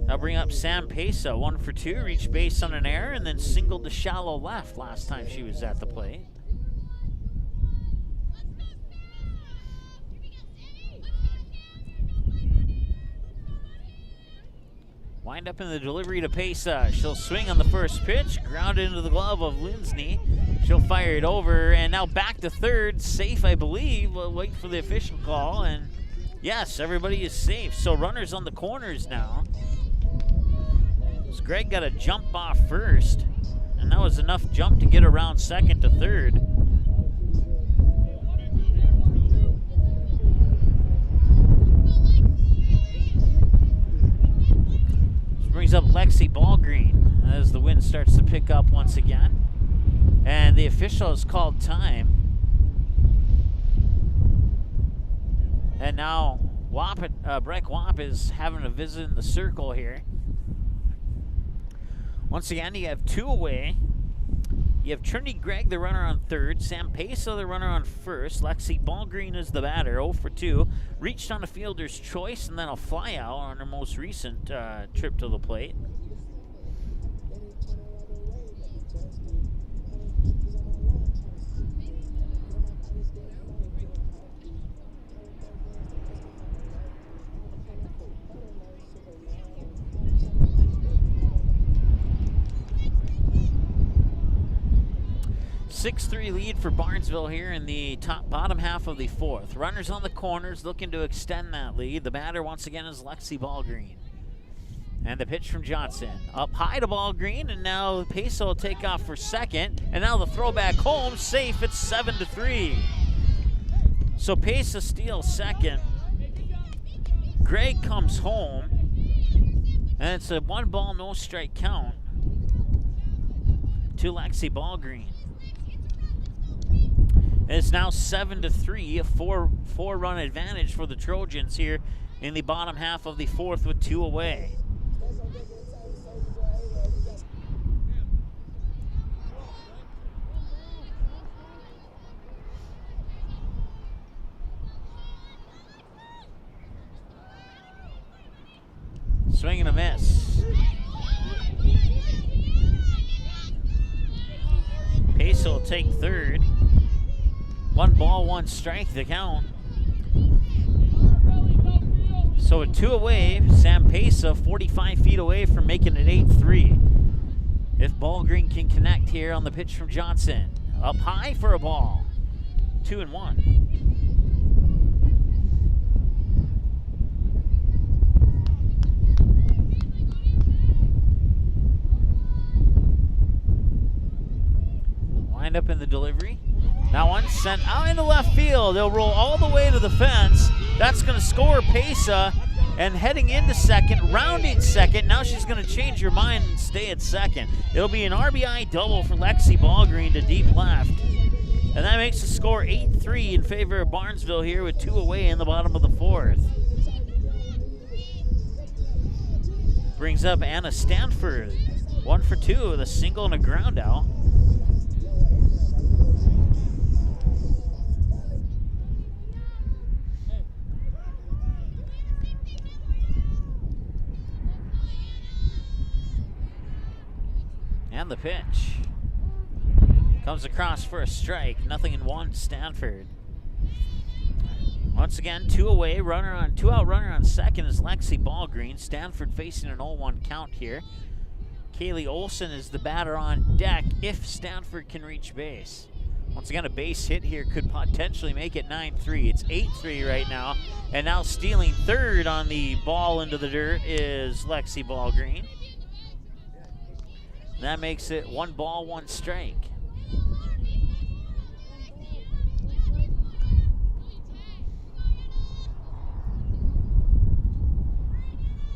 That'll bring up Sam Pesa, 1 for 2, reached base on an error, and then singled to shallow left last time she was at the plate. Wind up in the delivery to Pesa. She'll swing on the first pitch, ground into the glove of Linsney. She'll fire it over, and now back to third. Safe, I believe. We'll wait for the official call, and yes, everybody is safe. So runners on the corners now. So Gregg got a jump off first, and that was enough jump to get around second to third. Brings up Lexi Ballgreen as the wind starts to pick up once again. And the official has called time. And now Breck Wap is having a visit in the circle here. Once again, you have 2 away. You have Trinity Gregg, the runner, on third. Sam Pesa, the runner, on first. Lexi Ballgreen is the batter, 0 for 2. Reached on a fielder's choice and then a fly out on her most recent trip to the plate. Six-3 lead for Barnesville here in the bottom half of the 4th. Runners on the corners looking to extend that lead. The batter once again is Lexi Ballgreen. And the pitch from Johnson. Up high to Ballgreen, and now Pesa will take off for second. And now the throw back home, safe. It's 7-3. So Pesa steals second. Gregg comes home. And it's a 1-ball, no-strike count to Lexi Ballgreen. It's now 7-3, a four-run advantage for the Trojans here in the bottom half of the 4th with 2 away. Swing and a miss. Pesa will take third. 1 ball, 1 strike, the count. So with 2 away, Sam Pesa 45 feet away from making it 8-3. If Ballgreen can connect here on the pitch from Johnson. Up high for a ball. 2-1. Wind up in the delivery. That one sent out into left field. They'll roll all the way to the fence. That's going to score Pesa. And heading into second, rounding second. Now she's going to change her mind and stay at second. It'll be an RBI double for Lexi Ballgreen to deep left. And that makes the score 8-3 in favor of Barnesville here with 2 away in the bottom of the 4th. Brings up Anna Stanford. 1 for 2 with a single and a ground out. And the pitch. Comes across for a strike. 0-1 Stanford. Once again, 2 away. 2-out runner on second is Lexi Ballgreen. Stanford facing an 0-1 count here. Kaylee Olson is the batter on deck if Stanford can reach base. Once again, a base hit here could potentially make it 9-3. It's 8-3 right now. And now stealing third on the ball into the dirt is Lexi Ballgreen. That makes it 1 ball, 1 strike.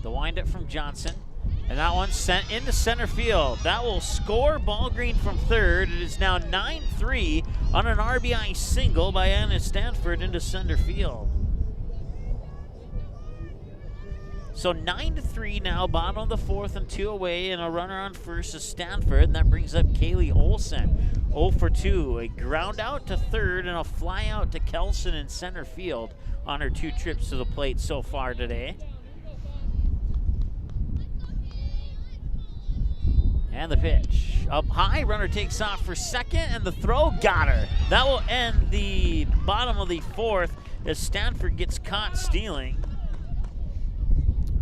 The windup from Johnson. And that one's sent into center field. That will score ball green from third. It is now 9-3 on an RBI single by Anna Stanford into center field. So 9-3 now, bottom of the fourth and 2 away, and a runner on first is Stanford, and that brings up Kaylee Olsen. 0 for 2, a ground out to third and a fly out to Kelson in center field on her 2 trips to the plate so far today. And the pitch. Up high, runner takes off for second, and the throw got her. That will end the bottom of the fourth as Stanford gets caught stealing.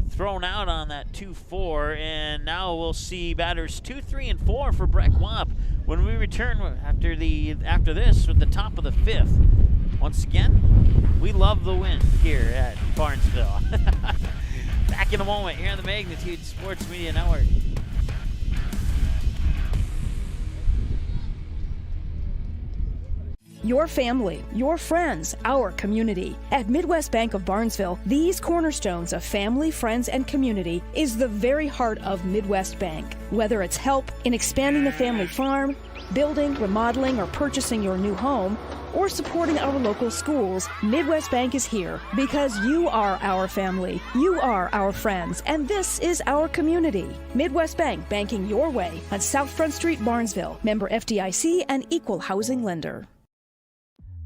Thrown out on that 2-4, and now we'll see batters 2, 3, and 4 for Breck Wap when we return after this with the top of the fifth. Once again, we love the win here at Barnesville. Back in a moment here on the Magnitude Sports Media Network. Your family, your friends, our community. At Midwest Bank of Barnesville, these cornerstones of family, friends, and community is the very heart of Midwest Bank. Whether it's help in expanding the family farm, building, remodeling, or purchasing your new home, or supporting our local schools, Midwest Bank is here because you are our family, you are our friends, and this is our community. Midwest Bank, banking your way on South Front Street, Barnesville. Member FDIC and equal housing lender.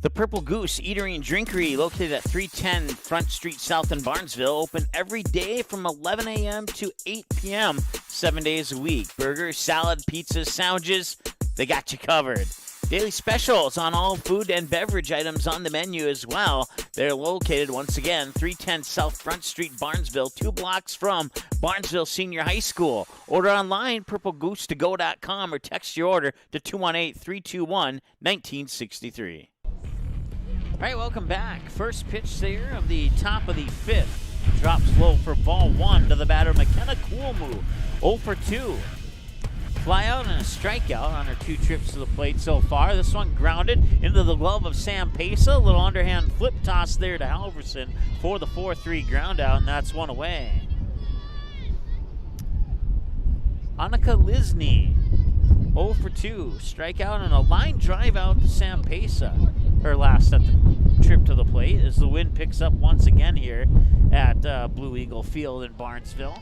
The Purple Goose Eatery and Drinkery, located at 310 Front Street South in Barnesville, open every day from 11 a.m. to 8 p.m., 7 days a week. Burgers, salad, pizzas, sandwiches, they got you covered. Daily specials on all food and beverage items on the menu as well. They're located, once again, 310 South Front Street, Barnesville, 2 blocks from Barnesville Senior High School. Order online, purplegoose2go.com, or text your order to 218-321-1963. All right, welcome back. First pitch there of the top of the fifth. Drops low for ball 1 to the batter, McKenna Coolmoo. 0 for 2. Fly out and a strikeout on her 2 trips to the plate so far. This one grounded into the glove of Sam Pesa. A little underhand flip toss there to Halverson for the 4-3 ground out, and that's 1 away. Annika Lisney. 0 for 2. Strikeout and a line drive out to Sam Pesa. Her last at the trip to the plate as the wind picks up once again here at Blue Eagle Field in Barnesville.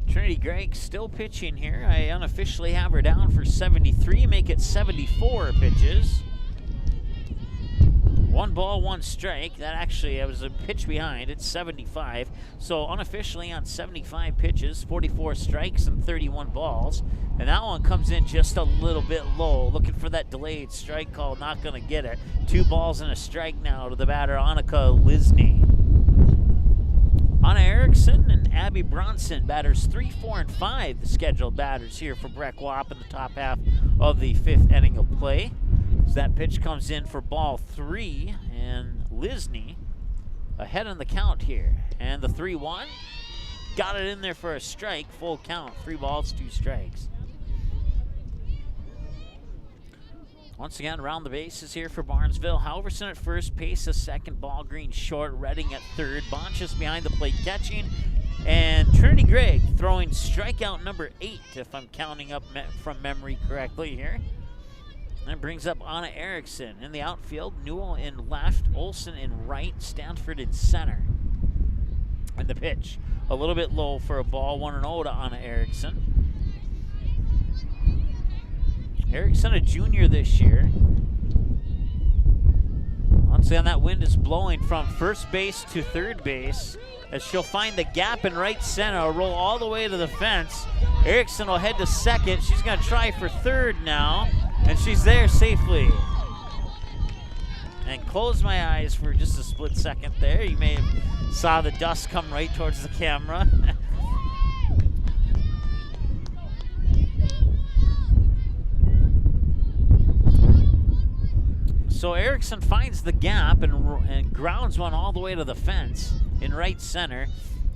Trinity Gregg still pitching here. I unofficially have her down for 73, make it 74 pitches. 1 ball, 1 strike. That actually, I was a pitch behind. It's 75. So unofficially on 75 pitches, 44 strikes and 31 balls. And that one comes in just a little bit low. Looking for that delayed strike call. Not going to get it. 2 balls and a strike now to the batter, Annika Lisney. Anna Erickson and Abby Bronson, batters 3, 4, and 5, the scheduled batters here for Breck Wap in the top half of the 5th inning of play. So that pitch comes in for ball 3, and Lisney ahead on the count here. And the 3-1, got it in there for a strike, full count, 3 balls, 2 strikes. Once again, around the bases here for Barnesville. Halverson at first, Pesa second, ball green short, Redding at third, Bonchus behind the plate catching, and Trinity Gregg throwing strikeout number 8, if I'm counting up from memory correctly here. That brings up Anna Erickson in the outfield, Newell in left, Olsen in right, Stanford in center. And the pitch, a little bit low for a ball, 1-0 to Anna Erickson. Erickson, a junior this year. Once again, that wind is blowing from first base to third base as she'll find the gap in right center, roll all the way to the fence. Erickson will head to second. She's going to try for third now, and she's there safely. And close my eyes for just a split second there. You may have saw the dust come right towards the camera. So Erickson finds the gap and grounds one all the way to the fence in right center.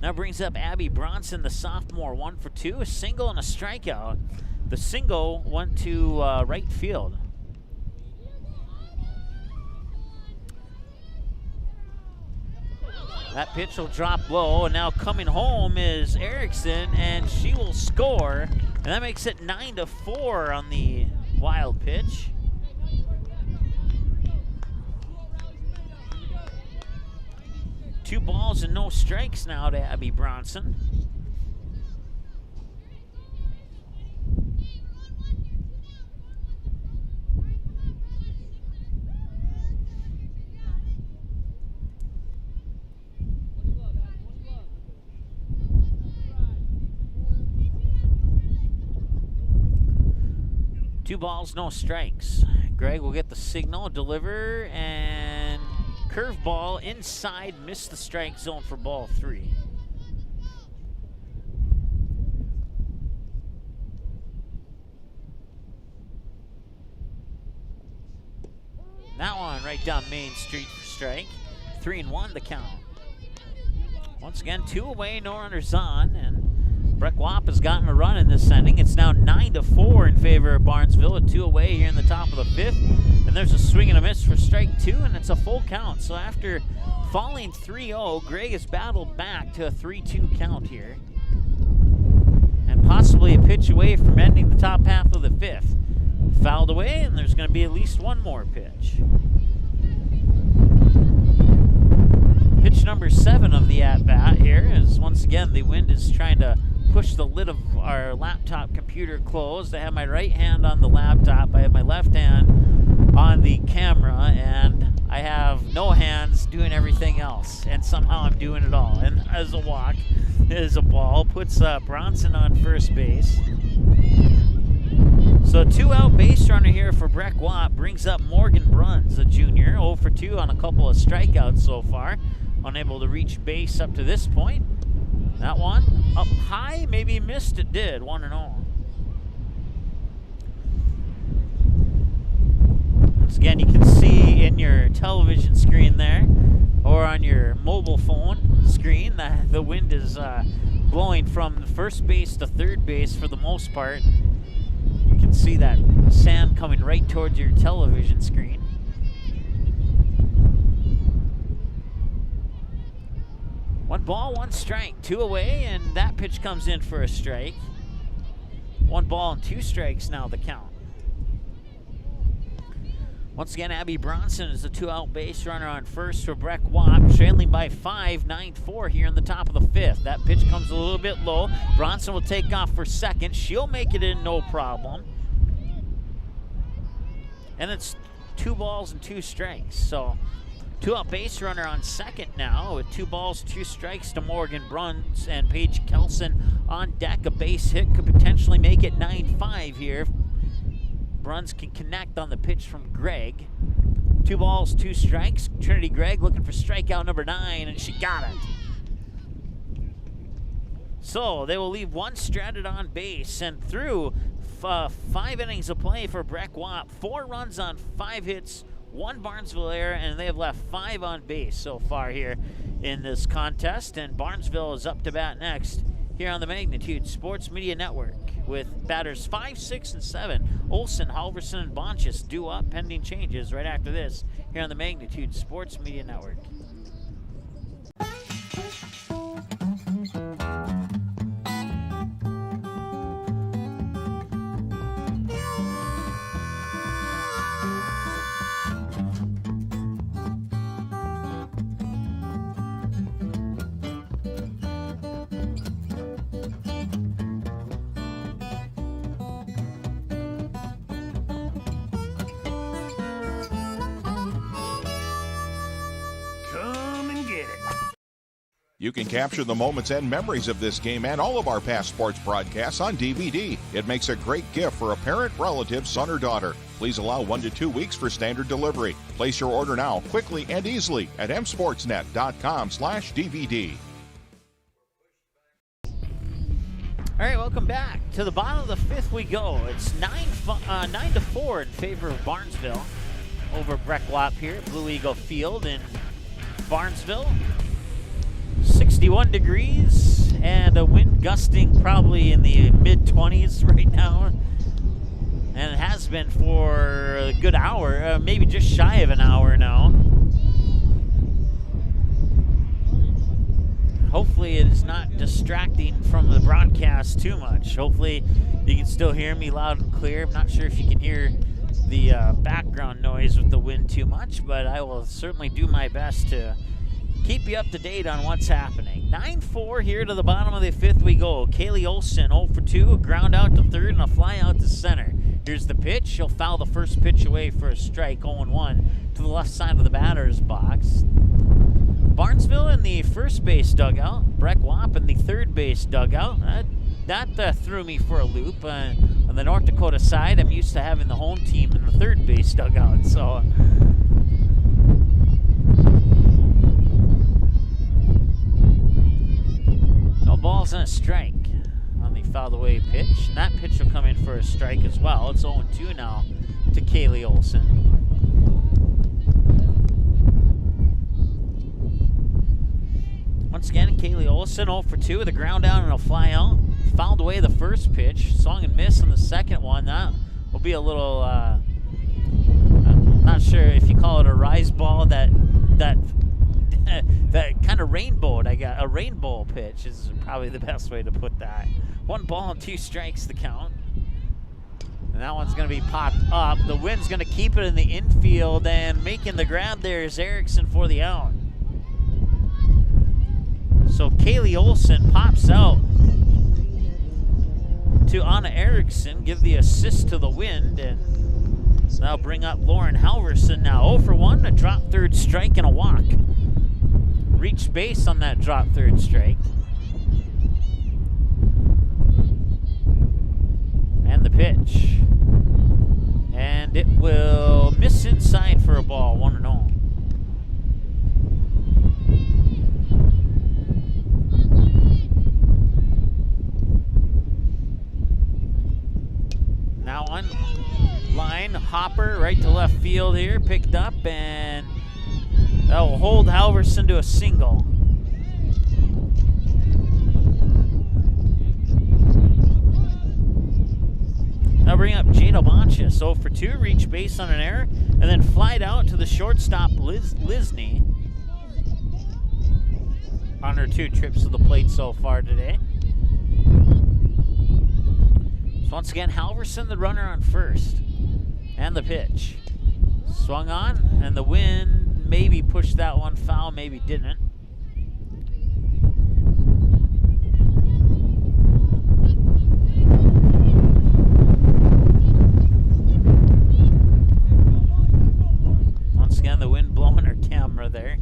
Now brings up Abby Bronson, the sophomore, 1 for 2, a single and a strikeout. The single went to right field. That pitch will drop low, and now coming home is Erickson, and she will score, and that makes it 9-4 on the wild pitch. Two balls and no strikes now to Abby Bronson. Two balls, no strikes. Greg will get the signal, deliver, and curveball inside, missed the strike zone for ball 3. That one right down Main Street for strike. 3-1 the count. Once again, 2 away, no runners on, and Breck Wap has gotten a run in this inning. It's now 9-4 in favor of Barnesville, at 2 away here in the top of the 5th. And there's a swing and a miss for strike 2, and it's a full count. So after falling 3-0, Greg has battled back to a 3-2 count here. And possibly a pitch away from ending the top half of the 5th. Fouled away, and there's going to be at least one more pitch. Pitch number 7 of the at-bat here is, once again, the wind is trying to push the lid of our laptop computer closed. I have my right hand on the laptop. I have my left hand on the camera, and I have no hands doing everything else. And somehow I'm doing it all. And as a walk, as a ball, puts Bronson on first base. So 2-out base runner here for Breck Watt brings up Morgan Bruns, a junior, 0 for 2 on a couple of strikeouts so far. Unable to reach base up to this point. That one up high, maybe missed, it did, 1-0. Once again, you can see in your television screen there, or on your mobile phone screen, that the wind is blowing from the first base to third base for the most part. You can see that sand coming right towards your television screen. One ball, one strike, 2 away, and that pitch comes in for a strike. 1 ball and 2 strikes now the count. Once again, Abby Bronson is the 2-out base runner on first for Breck Watt, trailing by 5, 9-4 here in the top of the 5th. That pitch comes a little bit low. Bronson will take off for second. She'll make it in, no problem. And it's 2 balls and 2 strikes. So 2-out base runner on second now with 2 balls, 2 strikes to Morgan Bruns, and Paige Kelson on deck. A base hit could potentially make it 9-5 here. Bruns can connect on the pitch from Gregg. 2 balls, 2 strikes. Trinity Gregg looking for strikeout number 9, and she got it. So they will leave 1 stranded on base, and through 5 innings of play for Breck Watt, 4 runs on 5 hits, 1 Barnesville error, and they have left 5 on base so far here in this contest. And Barnesville is up to bat next here on the Magnitude Sports Media Network with batters 5, 6, and 7. Olsen, Halverson, and Bonchis due up pending changes right after this here on the Magnitude Sports Media Network. You can capture the moments and memories of this game and all of our past sports broadcasts on DVD. It makes a great gift for a parent, relative, son, or daughter. Please allow 1 to 2 weeks for standard delivery. Place your order now, quickly and easily at msportsnet.com/DVD. All right, welcome back. To the bottom of the 5th we go. It's 9-4 in favor of Barnesville over Breck Watt here at Blue Eagle Field in Barnesville. 61 degrees and a wind gusting probably in the mid-20s right now. And it has been for a good hour, maybe just shy of an hour now. hopefully it is not distracting from the broadcast too much. Hopefully you can still hear me loud and clear. I'm not sure if you can hear the background noise with the wind too much, but I will certainly do my best to keep you up to date on what's happening. 9-4 here to the bottom of the 5th we go. Kaylee Olson 0 for 2, a ground out to third and a fly out to center. Here's the pitch. She'll foul the first pitch away for a strike, 0-1 to the left side of the batter's box. Barnesville in the first base dugout. Breck Wapp in the third base dugout. That threw me for a loop. On the North Dakota side, I'm used to having the home team in the third base dugout, so... No balls and a strike on the fouled away pitch. And that pitch will come in for a strike as well. It's 0-2 now to Kaylee Olson. Once again, Kaylee Olson 0 for 2 with a ground down and a fly out. Fouled away the first pitch. Swung and missed on the second one. That will be a little, not sure if you call it a rise ball, that kind of rainbowed. I got a rainbow pitch is probably the best way to put that. 1 ball and 2 strikes the count. And that one's going to be popped up. The wind's going to keep it in the infield, and making the grab there is Erickson for the out. So Kaylee Olson pops out to Anna Erickson, give the assist to the wind, and that'll bring up Lauren Halverson now. 0 for 1, a drop third strike and a walk. Reached base on that drop third strike. And the pitch. And it will miss inside for a ball, 1-0. Now on line, Hopper right to left field here, picked up, and that will hold Halverson to a single. Now bring up Jada Bonchis, 0 for 2, reach base on an error, and then flied out to the shortstop Lisney on her 2 trips to the plate so far today. So once again, Halverson, the runner on first. And the pitch. Swung on, and the wind maybe pushed that one foul, maybe didn't. Once again, the wind blowing her camera there.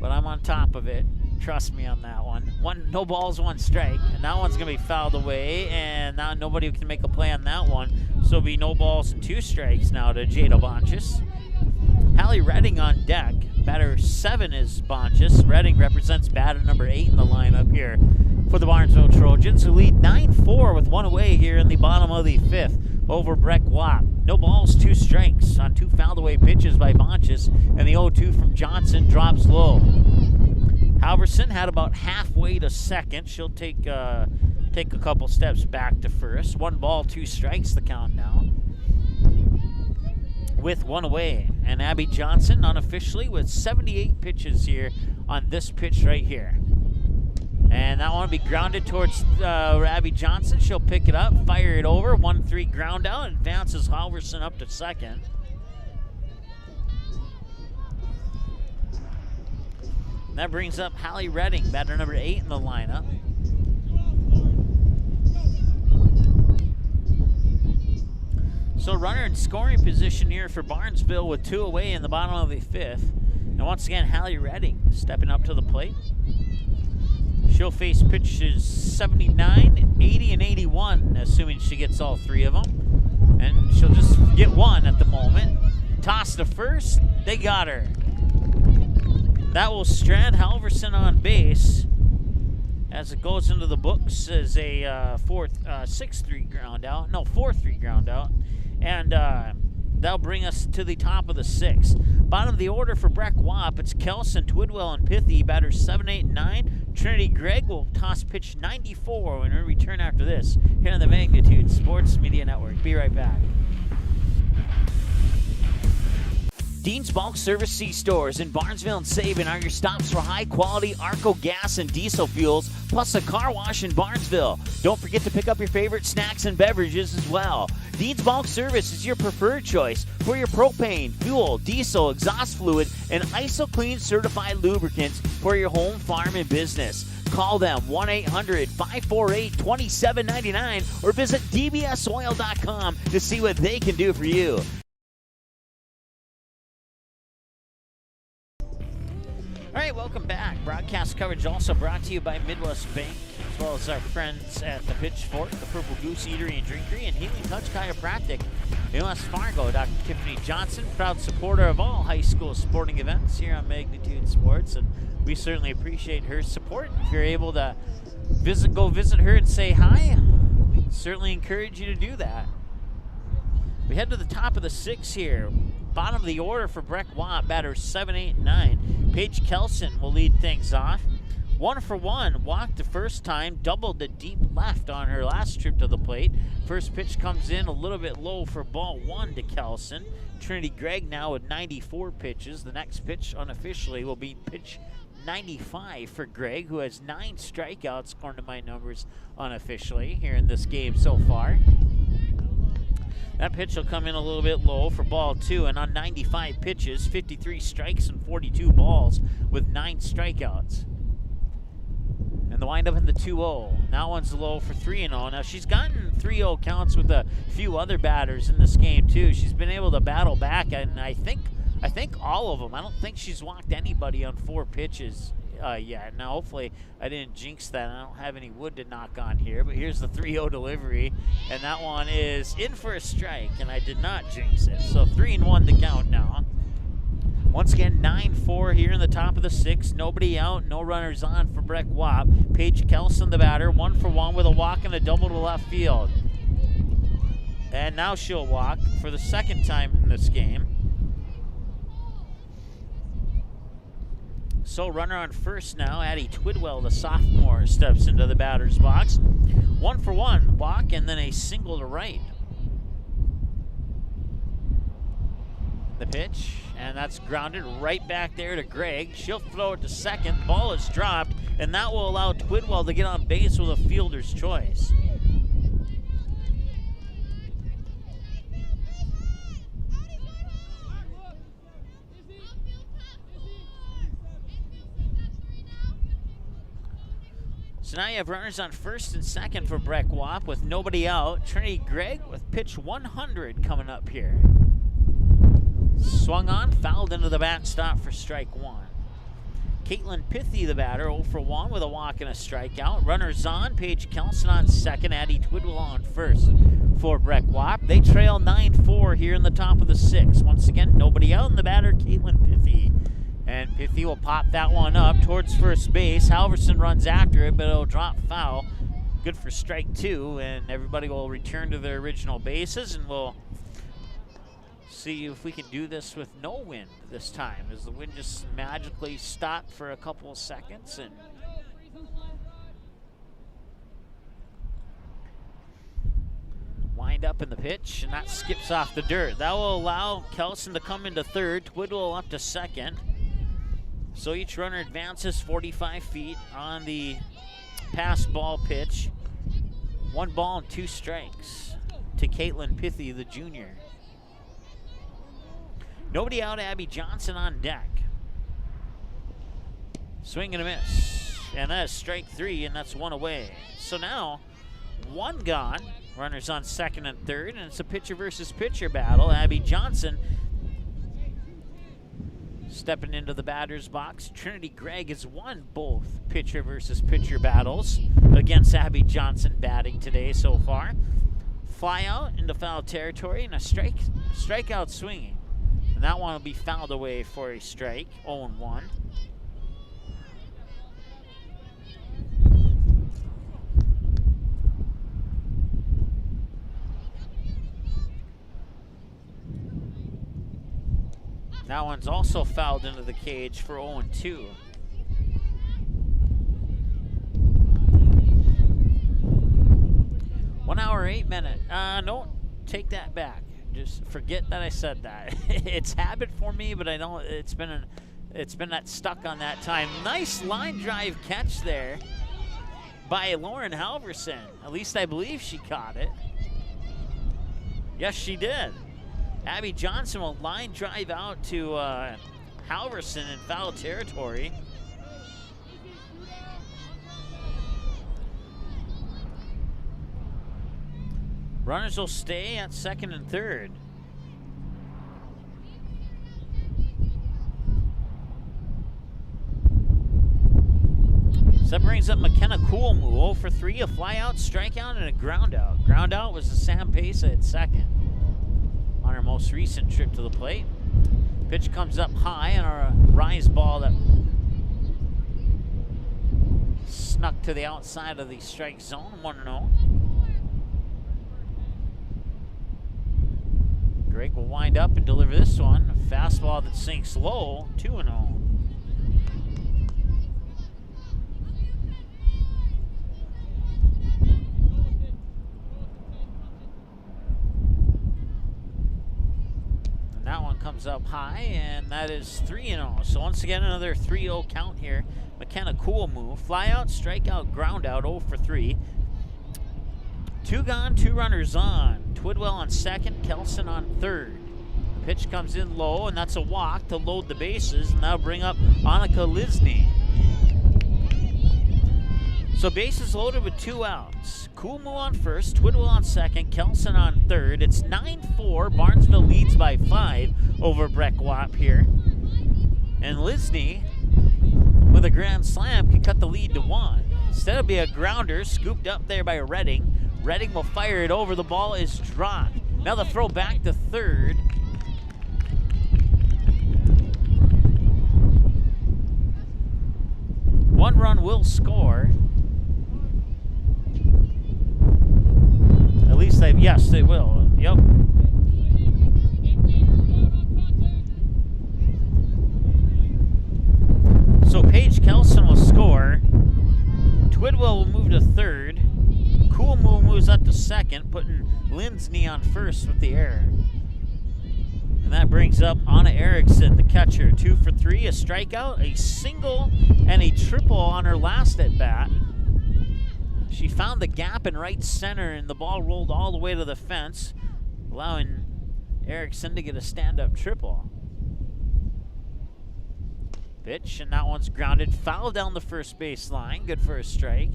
But I'm on top of it. Trust me on that one. No balls, 1 strike. And that one's going to be fouled away, and now nobody can make a play on that one. So it'll be no balls and 2 strikes now to Jada Bonchis. Hallie Redding on deck. Batter 7 is Bonchis. Redding represents batter number 8 in the lineup here for the Barnesville Trojans, who lead 9-4 with 1 away here in the bottom of the 5th over Breck Wapp. No balls, 2 strikes on 2 fouled away pitches by Bonchis, and the 0-2 from Johnson drops low. Halverson had about halfway to second. She'll take a couple steps back to first. 1 ball, 2 strikes the count now, with 1 away. And Abby Johnson unofficially with 78 pitches here on this pitch right here. And that one will be grounded towards Abby Johnson. She'll pick it up, fire it over. 1-3 ground out, advances Halverson up to second. And that brings up Hallie Redding, batter number 8 in the lineup. So runner in scoring position here for Barnesville with 2 away in the bottom of the 5th. And once again, Hallie Redding stepping up to the plate. She'll face pitches 79, 80, and 81, assuming she gets all 3 of them. And she'll just get 1 at the moment. Toss to first. They got her. That will strand Halverson on base as it goes into the books as a 6-3 ground out. No, 4-3 ground out. And that'll bring us to the top of the 6th. Bottom of the order for Breck Wapp, it's Kelson, Twidwell, and Pithy. Batters 7, 8, and 9. Trinity Gregg will toss pitch 94 when we return after this here on the Magnitude Sports Media Network. Be right back. Dean's Bulk Service C-Stores in Barnesville and Sabin are your stops for high-quality Arco gas and diesel fuels, plus a car wash in Barnesville. Don't forget to pick up your favorite snacks and beverages as well. Dean's Bulk Service is your preferred choice for your propane, fuel, diesel, exhaust fluid, and ISO-Clean certified lubricants for your home, farm, and business. Call them 1-800-548-2799 or visit dbsoil.com to see what they can do for you. All right, welcome back. Broadcast coverage also brought to you by Midwest Bank, as well as our friends at the Pitchfork, the Purple Goose Eatery and Drinkery, and Healing Touch Chiropractic in West Fargo. Dr. Tiffany Johnson, proud supporter of all high school sporting events here on Magnitude Sports, and we certainly appreciate her support. If you're able to go visit her and say hi, we certainly encourage you to do that. We head to the top of the 6 here. Bottom of the order for Breck Watt, batters 7, 8, 9. Paige Kelson will lead things off. 1 for 1, walked the first time, doubled the deep left on her last trip to the plate. First pitch comes in a little bit low for ball 1 to Kelson. Trinity Gregg now with 94 pitches. The next pitch unofficially will be pitch 95 for Gregg, who has 9 strikeouts according to my numbers unofficially here in this game so far. That pitch will come in a little bit low for ball 2, and on 95 pitches, 53 strikes and 42 balls with 9 strikeouts. And the windup in the 2-0. That one's low for 3-0. Now she's gotten 3-0 counts with a few other batters in this game too. She's been able to battle back, and I think all of them. I don't think she's walked anybody on 4 pitches yet. Now hopefully I didn't jinx that. I don't have any wood to knock on here, but here's the 3-0 delivery, and that one is in for a strike, and I did not jinx it. So 3-1 to count now. Once again, 9-4 here in the top of the 6. Nobody out, no runners on for Breck Watt. Paige Kelson, the batter, 1 for 1 with a walk and a double to left field. And now she'll walk for the second time in this game. So runner on first now, Addie Twidwell, the sophomore, steps into the batter's box. 1 for 1, walk, and then a single to right. The pitch, and that's grounded right back there to Gregg. She'll throw it to second. Ball is dropped, and that will allow Twidwell to get on base with a fielder's choice. So now you have runners on first and second for Breck Watt with nobody out. Trinity Gregg with pitch 100 coming up here. Swung on, fouled into the backstop for strike 1. Caitlin Pithy, the batter, 0 for 1 with a walk and a strikeout. Runners on, Paige Kelson on second, Addie Twidwell on first for Breck Watt. They trail 9-4 here in the top of the 6. Once again, nobody out, and the batter, Caitlin Pithy. And Pithy will pop that one up towards first base. Halverson runs after it, but it'll drop foul. Good for strike 2, and everybody will return to their original bases, and we'll see if we can do this with no wind this time, as the wind just magically stopped for a couple of seconds. And wind up in the pitch, and that skips off the dirt. That will allow Kelson to come into third, Twidwell up to second. So each runner advances 45 feet on the pass ball pitch. 1 ball and 2 strikes to Caitlin Pithy, the junior. Nobody out, Abby Johnson on deck. Swing and a miss. And that is strike 3, and that's 1 away. So now, 1 gone. Runners on second and third, and it's a pitcher versus pitcher battle. Abby Johnson stepping into the batter's box. Trinity Gregg has won both pitcher versus pitcher battles against Abby Johnson batting today so far. Fly out into foul territory, and a strikeout swinging. And that one will be fouled away for a strike, 0-1. That one's also fouled into the cage for 0-2. One hour, 8 minutes. No, take that back. Just forget that I said that. It's habit for me, but I don't. It's been that stuck on that time. Nice line drive catch there by Lauren Halverson. At least I believe she caught it. Yes, she did. Abby Johnson will line drive out to Halverson in foul territory. Runners will stay at second and third. So that brings up McKenna Coolmoo, 0 for 3, a fly out, strikeout, and a ground out. Ground out was the Sam Pesa at second on her most recent trip to the plate. Pitch comes up high on our rise ball that snuck to the outside of the strike zone, 1-0. Greg will wind up and deliver this one. A fastball that sinks low, 2-0. That one comes up high, and that is 3-0. So once again, another 3-0 count here. McKenna Coolmoo, fly out, strikeout, ground out, 0 for 3. 2 gone, 2 runners on. Twidwell on second, Kelson on third. The pitch comes in low, and that's a walk to load the bases, and that'll bring up Annika Lisney. So bases loaded with 2 outs. Coolmoo on first, Twidwell on second, Kelson on third. It's 9-4. Barnesville leads by 5 over Breck Wap here. And Lisney, with a grand slam, can cut the lead to 1. Instead, it'll be a grounder scooped up there by Redding. Redding will fire it over. The ball is dropped. Now the throw back to third. One run will score. At least yes, they will. Yep. So Paige Kelson will score. Twidwell will move to third. Coolmoo moves up to second, putting Lisney on first with the error. And that brings up Anna Erickson, the catcher. 2 for 3, a strikeout, a single, and a triple on her last at bat. She found the gap in right center, and the ball rolled all the way to the fence, allowing Erickson to get a stand-up triple. Pitch, and that one's grounded foul down the first base line. Good for a strike.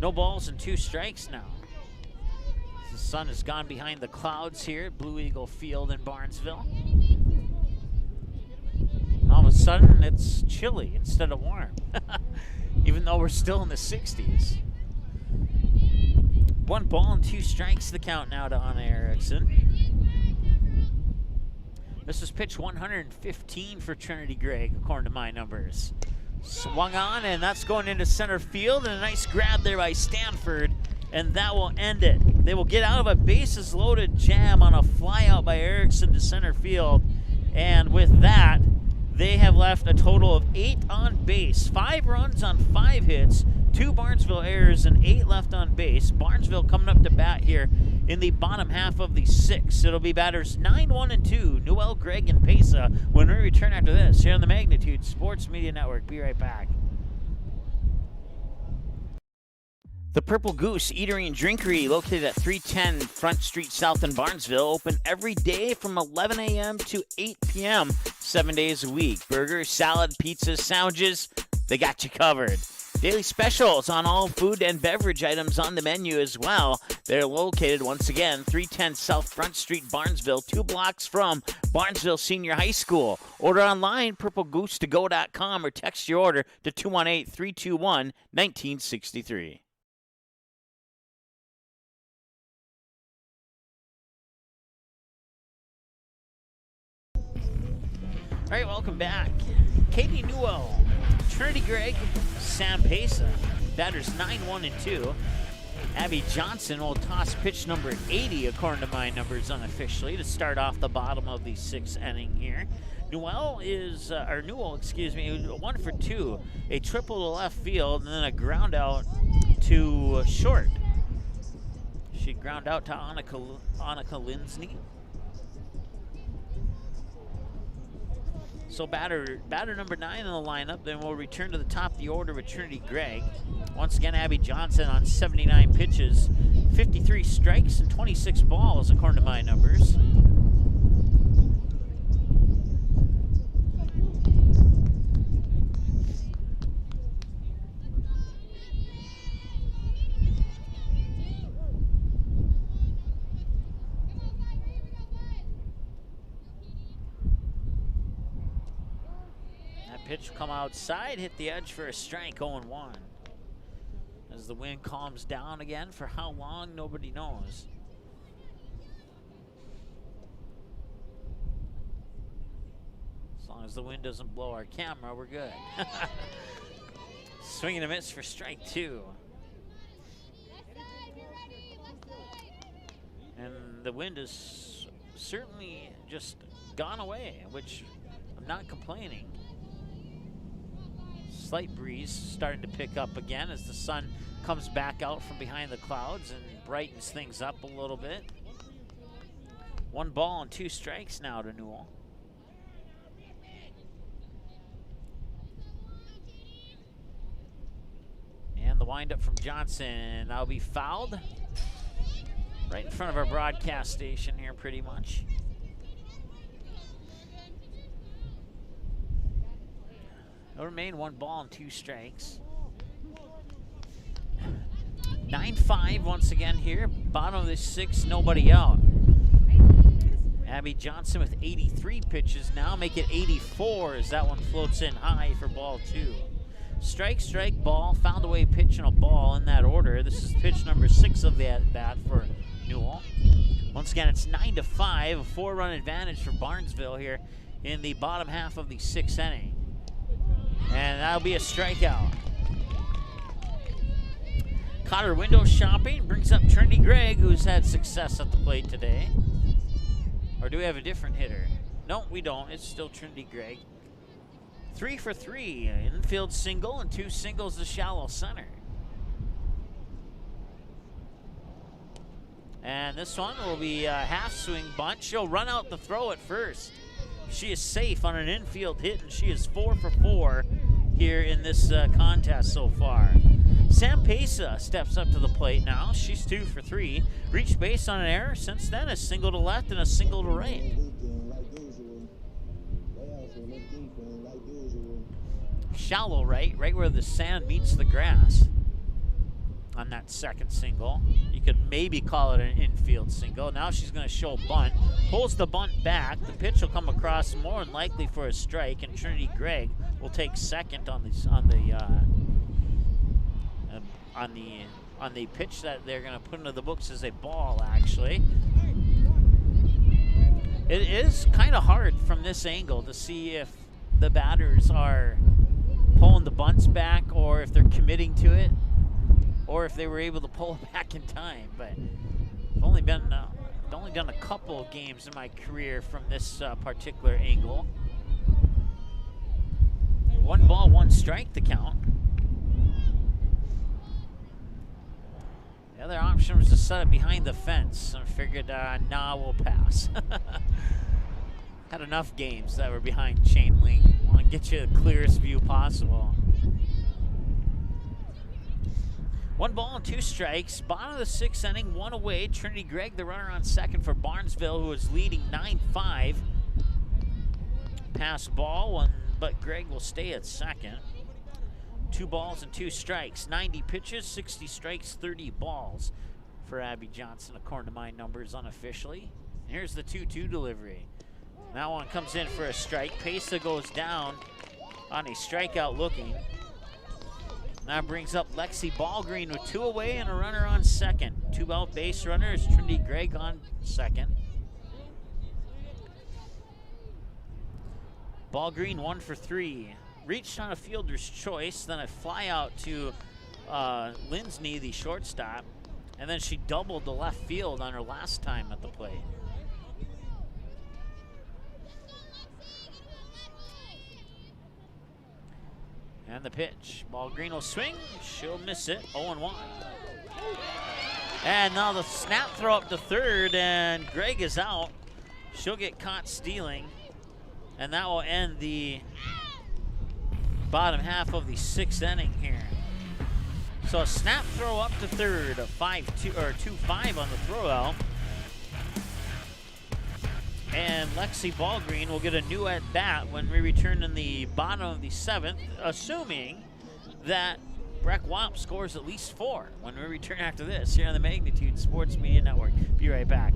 No balls and 2 strikes now. The sun has gone behind the clouds here at Blue Eagle Field in Barnesville. All of a sudden, it's chilly instead of warm, even though we're still in the 60s. 1 ball and 2 strikes the count now to Anna Erickson. This is pitch 115 for Trinity Gregg, according to my numbers. Swung on, and that's going into center field, and a nice grab there by Stanford, and that will end it. They will get out of a bases-loaded jam on a flyout by Erickson to center field, and with that, they have left a total of 8 on base, 5 runs on 5 hits, 2 Barnesville errors, and 8 left on base. Barnesville coming up to bat here in the bottom half of the 6th. It'll be batters 9, 1, and 2, Noel, Gregg, and Pesa when we return after this here on the Magnitude Sports Media Network. Be right back. The Purple Goose Eatery and Drinkery, located at 310 Front Street South in Barnesville, open every day from 11 a.m. to 8 p.m., 7 days a week. Burgers, salad, pizzas, sandwiches, they got you covered. Daily specials on all food and beverage items on the menu as well. They're located, once again, 310 South Front Street, Barnesville, 2 blocks from Barnesville Senior High School. Order online, purplegoose2go.com, or text your order to 218-321-1963. All right, welcome back. Katie Newell, Trinity Gregg, Sam Pesa, batters 9, 1, and 2. Abby Johnson will toss pitch number 80, according to my numbers unofficially, to start off the bottom of the 6th inning here. Newell, 1 for 2, a triple to left field, and then a ground out to short. She ground out to Annika Lindsay. So batter number 9 in the lineup. Then we'll return to the top of the order with Trinity Gregg. Once again, Abby Johnson on 79 pitches, 53 strikes and 26 balls according to my numbers. Pitch will come outside, hit the edge for a strike, 0-1. As the wind calms down again, for how long, nobody knows. As long as the wind doesn't blow our camera, we're good. Swing and a miss for strike 2. And the wind is certainly just gone away, which I'm not complaining. Slight breeze starting to pick up again as the sun comes back out from behind the clouds and brightens things up a little bit. 1 ball and 2 strikes now to Newell. And the windup from Johnson, that'll be fouled. Right in front of our broadcast station here pretty much. It'll remain 1 ball and 2 strikes. 9-5 once again here. Bottom of the 6th, nobody out. Abby Johnson with 83 pitches now. Make it 84 as that one floats in high for ball 2. Strike, strike, ball. Found a way pitch and a ball in that order. This is pitch number 6 of the at-bat for Newell. Once again, it's 9-5. A 4-run advantage for Barnesville here in the bottom half of the 6th inning. And that'll be a strikeout. Caught her window shopping, brings up Trinity Gregg, who's had success at the plate today. Or do we have a different hitter? No, we don't. It's still Trinity Gregg. 3 for 3. Infield single and 2 singles to shallow center. And this one will be a half swing bunt. She'll run out the throw at first. She is safe on an infield hit, and she is 4 for 4 here in this contest so far. Sam Pesa steps up to the plate now. She's 2 for 3. Reached base on an error. Since then, a single to left and a single to right. Shallow right where the sand meets the grass. On that second single. You could maybe call it an infield single. Now she's going to show bunt. Pulls the bunt back. The pitch will come across more than likely for a strike, and Trinity Gregg will take second on the pitch that they're going to put into the books as a ball, actually. It is kind of hard from this angle to see if the batters are pulling the bunts back or if they're committing to it, or if they were able to pull it back in time. But I've only done a couple of games in my career from this particular angle. 1 ball, 1 strike the count. The other option was to set it behind the fence. I figured, nah, we'll pass. Had enough games that were behind chain link. Want to get you the clearest view possible. 1 ball and 2 strikes. Bottom of the 6th inning, 1 away. Trinity Gregg, the runner on second for Barnesville, who is leading 9-5. Pass ball, but Gregg will stay at second. 2 balls and 2 strikes. 90 pitches, 60 strikes, 30 balls for Abby Johnson, according to my numbers unofficially. And here's the 2-2 delivery. That one comes in for a strike. Pesa goes down on a strikeout looking. That brings up Lexi Ballgreen with 2 away and a runner on second. 2 out base runners, Trinity Gregg on second. Ballgreen 1 for 3. Reached on a fielder's choice, then a fly out to Lindsay, the shortstop, and then she doubled the left field on her last time at the plate. And the pitch. Ballgreen will swing. She'll miss it. 0-1. And now the snap throw up to third, and Greg is out. She'll get caught stealing, and that will end the bottom half of the 6th inning here. So a snap throw up to third, a 5-2 or 2-5 on the throw out. And Lexi Ballgreen will get a new at bat when we return in the bottom of the 7th, assuming that Breck Womp scores at least 4 when we return after this here on the Magnitude Sports Media Network. Be right back.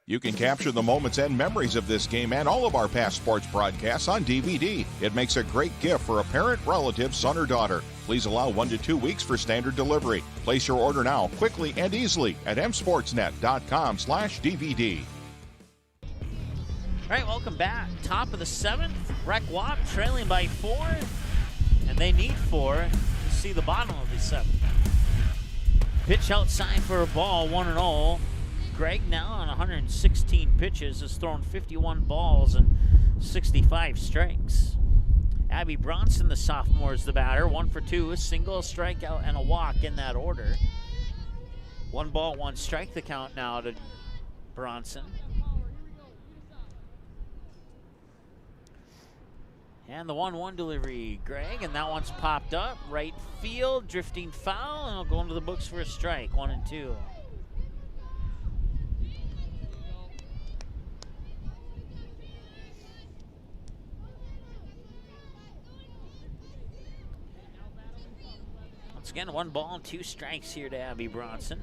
You can capture the moments and memories of this game and all of our past sports broadcasts on DVD. It makes a great gift for a parent, relative, son, or daughter. Please allow 1 to 2 weeks for standard delivery. Place your order now, quickly and easily at msportsnet.com/DVD. All right, welcome back. Top of the 7th, Breck Womp trailing by 4, and they need 4 to see the bottom of the 7th. Pitch outside for a ball, 1-0. Greg now on 116 pitches has thrown 51 balls and 65 strikes. Abby Bronson, the sophomore, is the batter. 1 for 2, a single, a strikeout, and a walk in that order. 1 ball, 1 strike, the count now to Bronson. And the 1-1 delivery, Greg, and that one's popped up. Right field, drifting foul, and it'll go into the books for a strike, 1-2. Once again, 1 ball and 2 strikes here to Abby Bronson.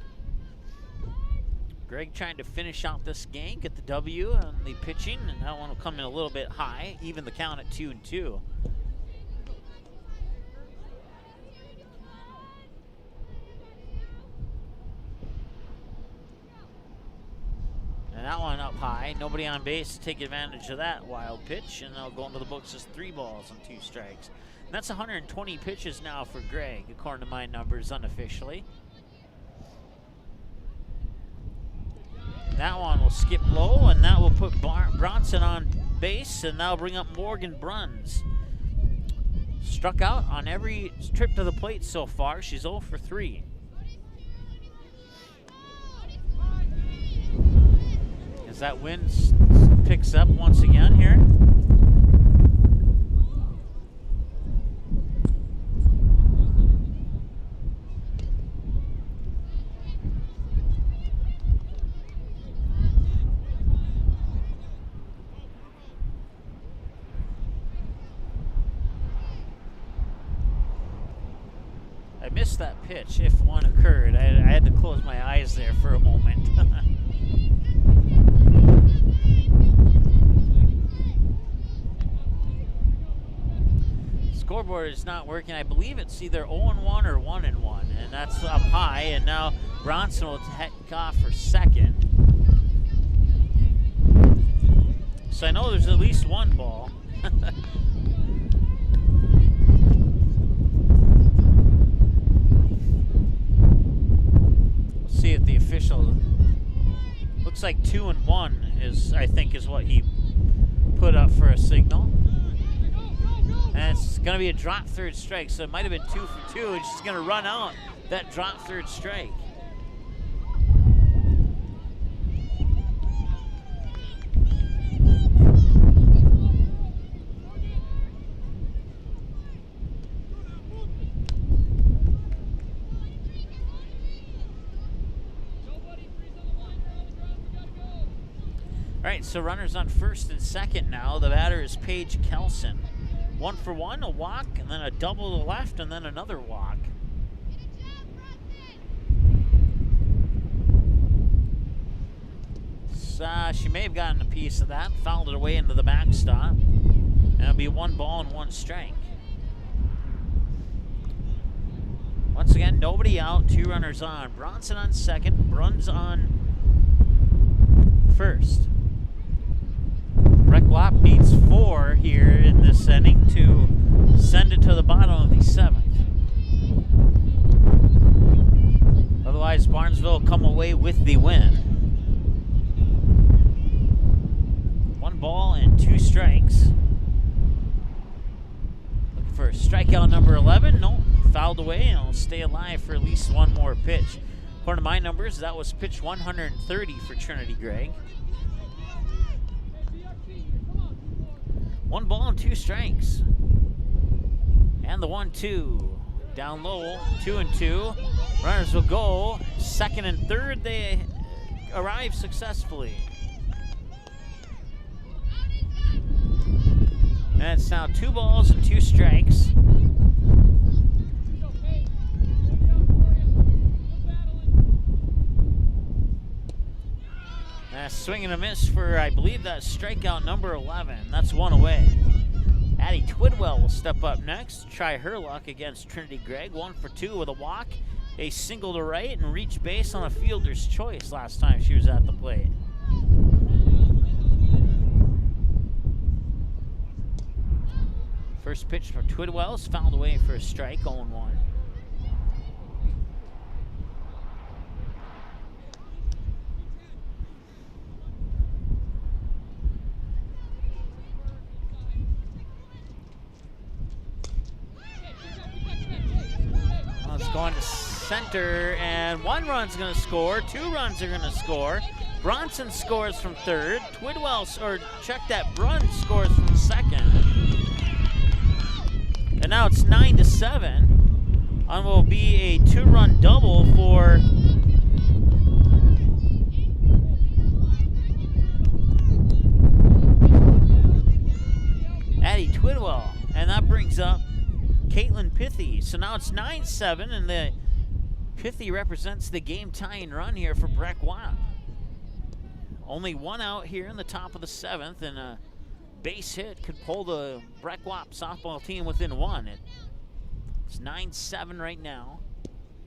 Greg trying to finish out this game, get the W on the pitching, and that one will come in a little bit high, even the count at 2-2. And that one up high, nobody on base to take advantage of that wild pitch, and they'll go into the books as 3 balls and 2 strikes. And that's 120 pitches now for Greg, according to my numbers unofficially. That one will skip low, and that will put Bronson on base, and that'll bring up Morgan Bruns. Struck out on every trip to the plate so far. She's 0 for 3. As that wind picks up once again here. I missed that pitch, if one occurred. I had to close my eyes there for a moment. Scoreboard is not working. I believe it's either 0-1 or 1-1, and that's up high, and now Bronson will take off for second. So I know there's at least 1 ball. See if the official looks like 2-1 is, I think, is what he put up for a signal. And it's going to be a drop third strike, so it might have been 2 for 2, and she's going to run out that drop third strike. All right, so runners on first and second now. The batter is Paige Kelson. 1 for 1, a walk, and then a double to the left, and then another walk. So, she may have gotten a piece of that, fouled it away into the backstop. And it'll be 1 ball and 1 strike. Once again, nobody out, 2 runners on. Bronson on second, Bruns on first. Breck-Watt needs 4 here in this inning to send it to the bottom of the 7th. Otherwise, Barnesville will come away with the win. 1 ball and 2 strikes. Looking for strikeout number 11. No, fouled away, and it'll stay alive for at least 1 more pitch. According to my numbers, that was pitch 130 for Trinity Gregg. 1 ball and 2 strikes. And the 1-2. Down low, 2-2. Runners will go. Second and third, they arrive successfully. And it's now 2 balls and 2 strikes. Swing and a miss for, I believe, that's strikeout number 11. That's 1 away. Addie Twidwell will step up next, try her luck against Trinity Gregg. 1 for 2 with a walk, a single to right, and reach base on a fielder's choice last time she was at the plate. First pitch for Twidwell is fouled away for a strike, 0-1. Going to center, and 1 run's going to score. 2 runs are going to score. Bronson scores from third. Twidwell, or check that, Brunn scores from second. And now it's 9-7. And will be a 2-run double for Addie Twidwell, and that brings up Caitlin Pithy. So now it's 9-7, and the Pithy represents the game-tying run here for Breck-Watt. Only 1 out here in the top of the 7th, and a base hit could pull the Breck-Watt softball team within 1. It's 9-7 right now.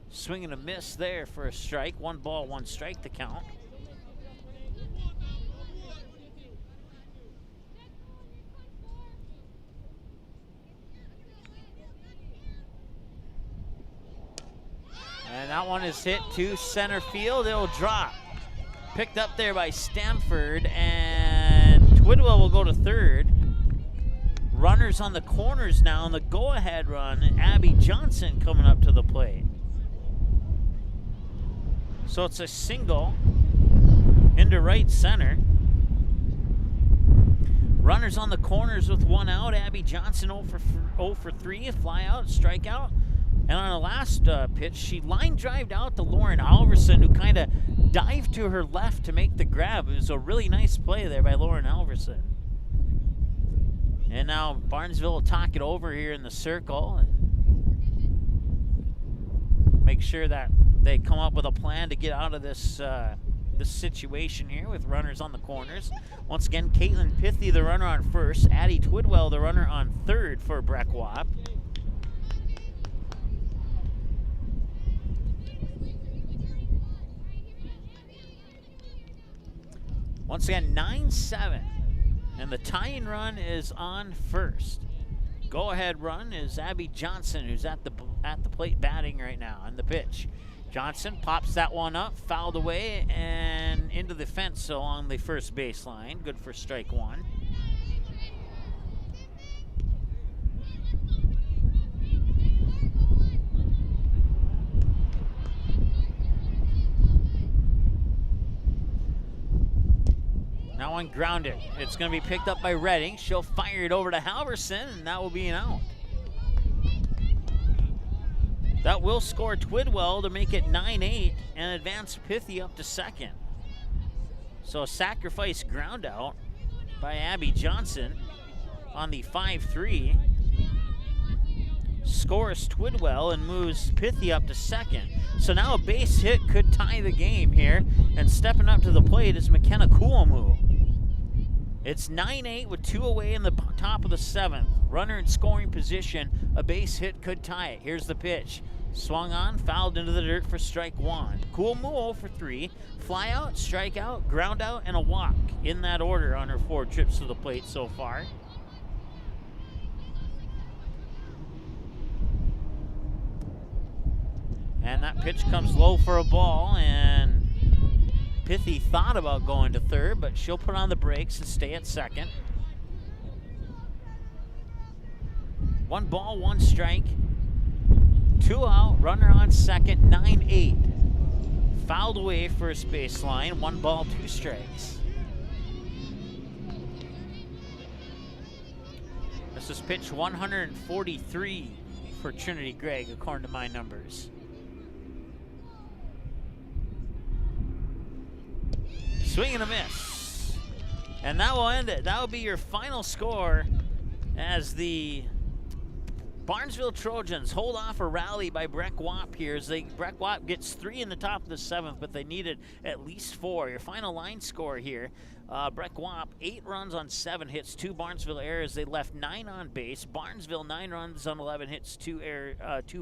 Swing and a miss there for a strike. 1 ball, 1 strike to count. And that one is hit to center field. It'll drop. Picked up there by Stamford, and Twidwell will go to third. Runners on the corners now on the go-ahead run. Abby Johnson coming up to the plate. So it's a single into right center. Runners on the corners with 1 out. Abby Johnson 0 for 3, a fly out, strikeout. And on the last pitch, she line drived out to Lauren Alverson, who kind of dived to her left to make the grab. It was a really nice play there by Lauren Alverson. And now Barnesville will talk it over here in the circle and make sure that they come up with a plan to get out of this this situation here with runners on the corners. Once again, Caitlin Pithy, the runner on first. Addie Twidwell, the runner on third for Breck-Watt. Once again, 9-7, and the tying run is on first. Go-ahead run is Abby Johnson, who's at the plate batting right now. And the pitch, Johnson pops that one up, fouled away, and into the fence along the first baseline. Good for strike 1. That one grounded. It's going to be picked up by Redding. She'll fire it over to Halverson, and that will be an out. That will score Twidwell to make it 9-8 and advance Pithy up to second. So a sacrifice ground out by Abby Johnson on the 5-3. Scores Twidwell and moves Pithy up to second. So now a base hit could tie the game here, and stepping up to the plate is McKenna Kuomu. It's 9-8 with 2 away in the top of the 7th. Runner in scoring position. A base hit could tie it. Here's the pitch. Swung on, fouled into the dirt for strike one. Cool move for 3. Fly out, strike out, ground out, and a walk. In that order on her 4 trips to the plate so far. And that pitch comes low for a ball, and Pithy thought about going to third, but she'll put on the brakes and stay at second. 1 ball, 1 strike. 2 out, runner on second, 9-8. Fouled away first baseline, 1 ball, 2 strikes. This is pitch 143 for Trinity Gregg, according to my numbers. Swing and a miss. And that will end it. That will be your final score as the Barnesville Trojans hold off a rally by Breck Wapp here. Breck Wapp gets 3 in the top of the 7th, but they needed at least 4. Your final line score here, Breck Wapp, 8 runs on 7 hits, 2 Barnesville errors. They left 9 on base. Barnesville, 9 runs on 11 hits, 2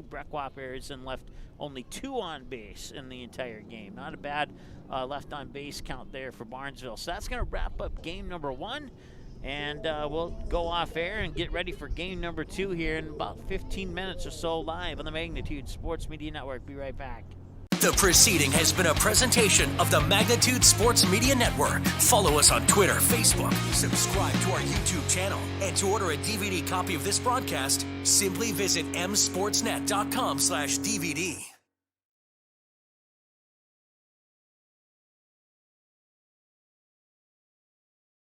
Breck Wapp errors, and left only 2 on base in the entire game. Not a bad left on base count there for Barnesville. So that's going to wrap up game number 1. And we'll go off air and get ready for game number 2 here in about 15 minutes or so, live on the Magnitude Sports Media Network. Be right back. The proceeding has been a presentation of the Magnitude Sports Media Network. Follow us on Twitter, Facebook, subscribe to our YouTube channel, and to order a DVD copy of this broadcast, simply visit msportsnet.com/DVD.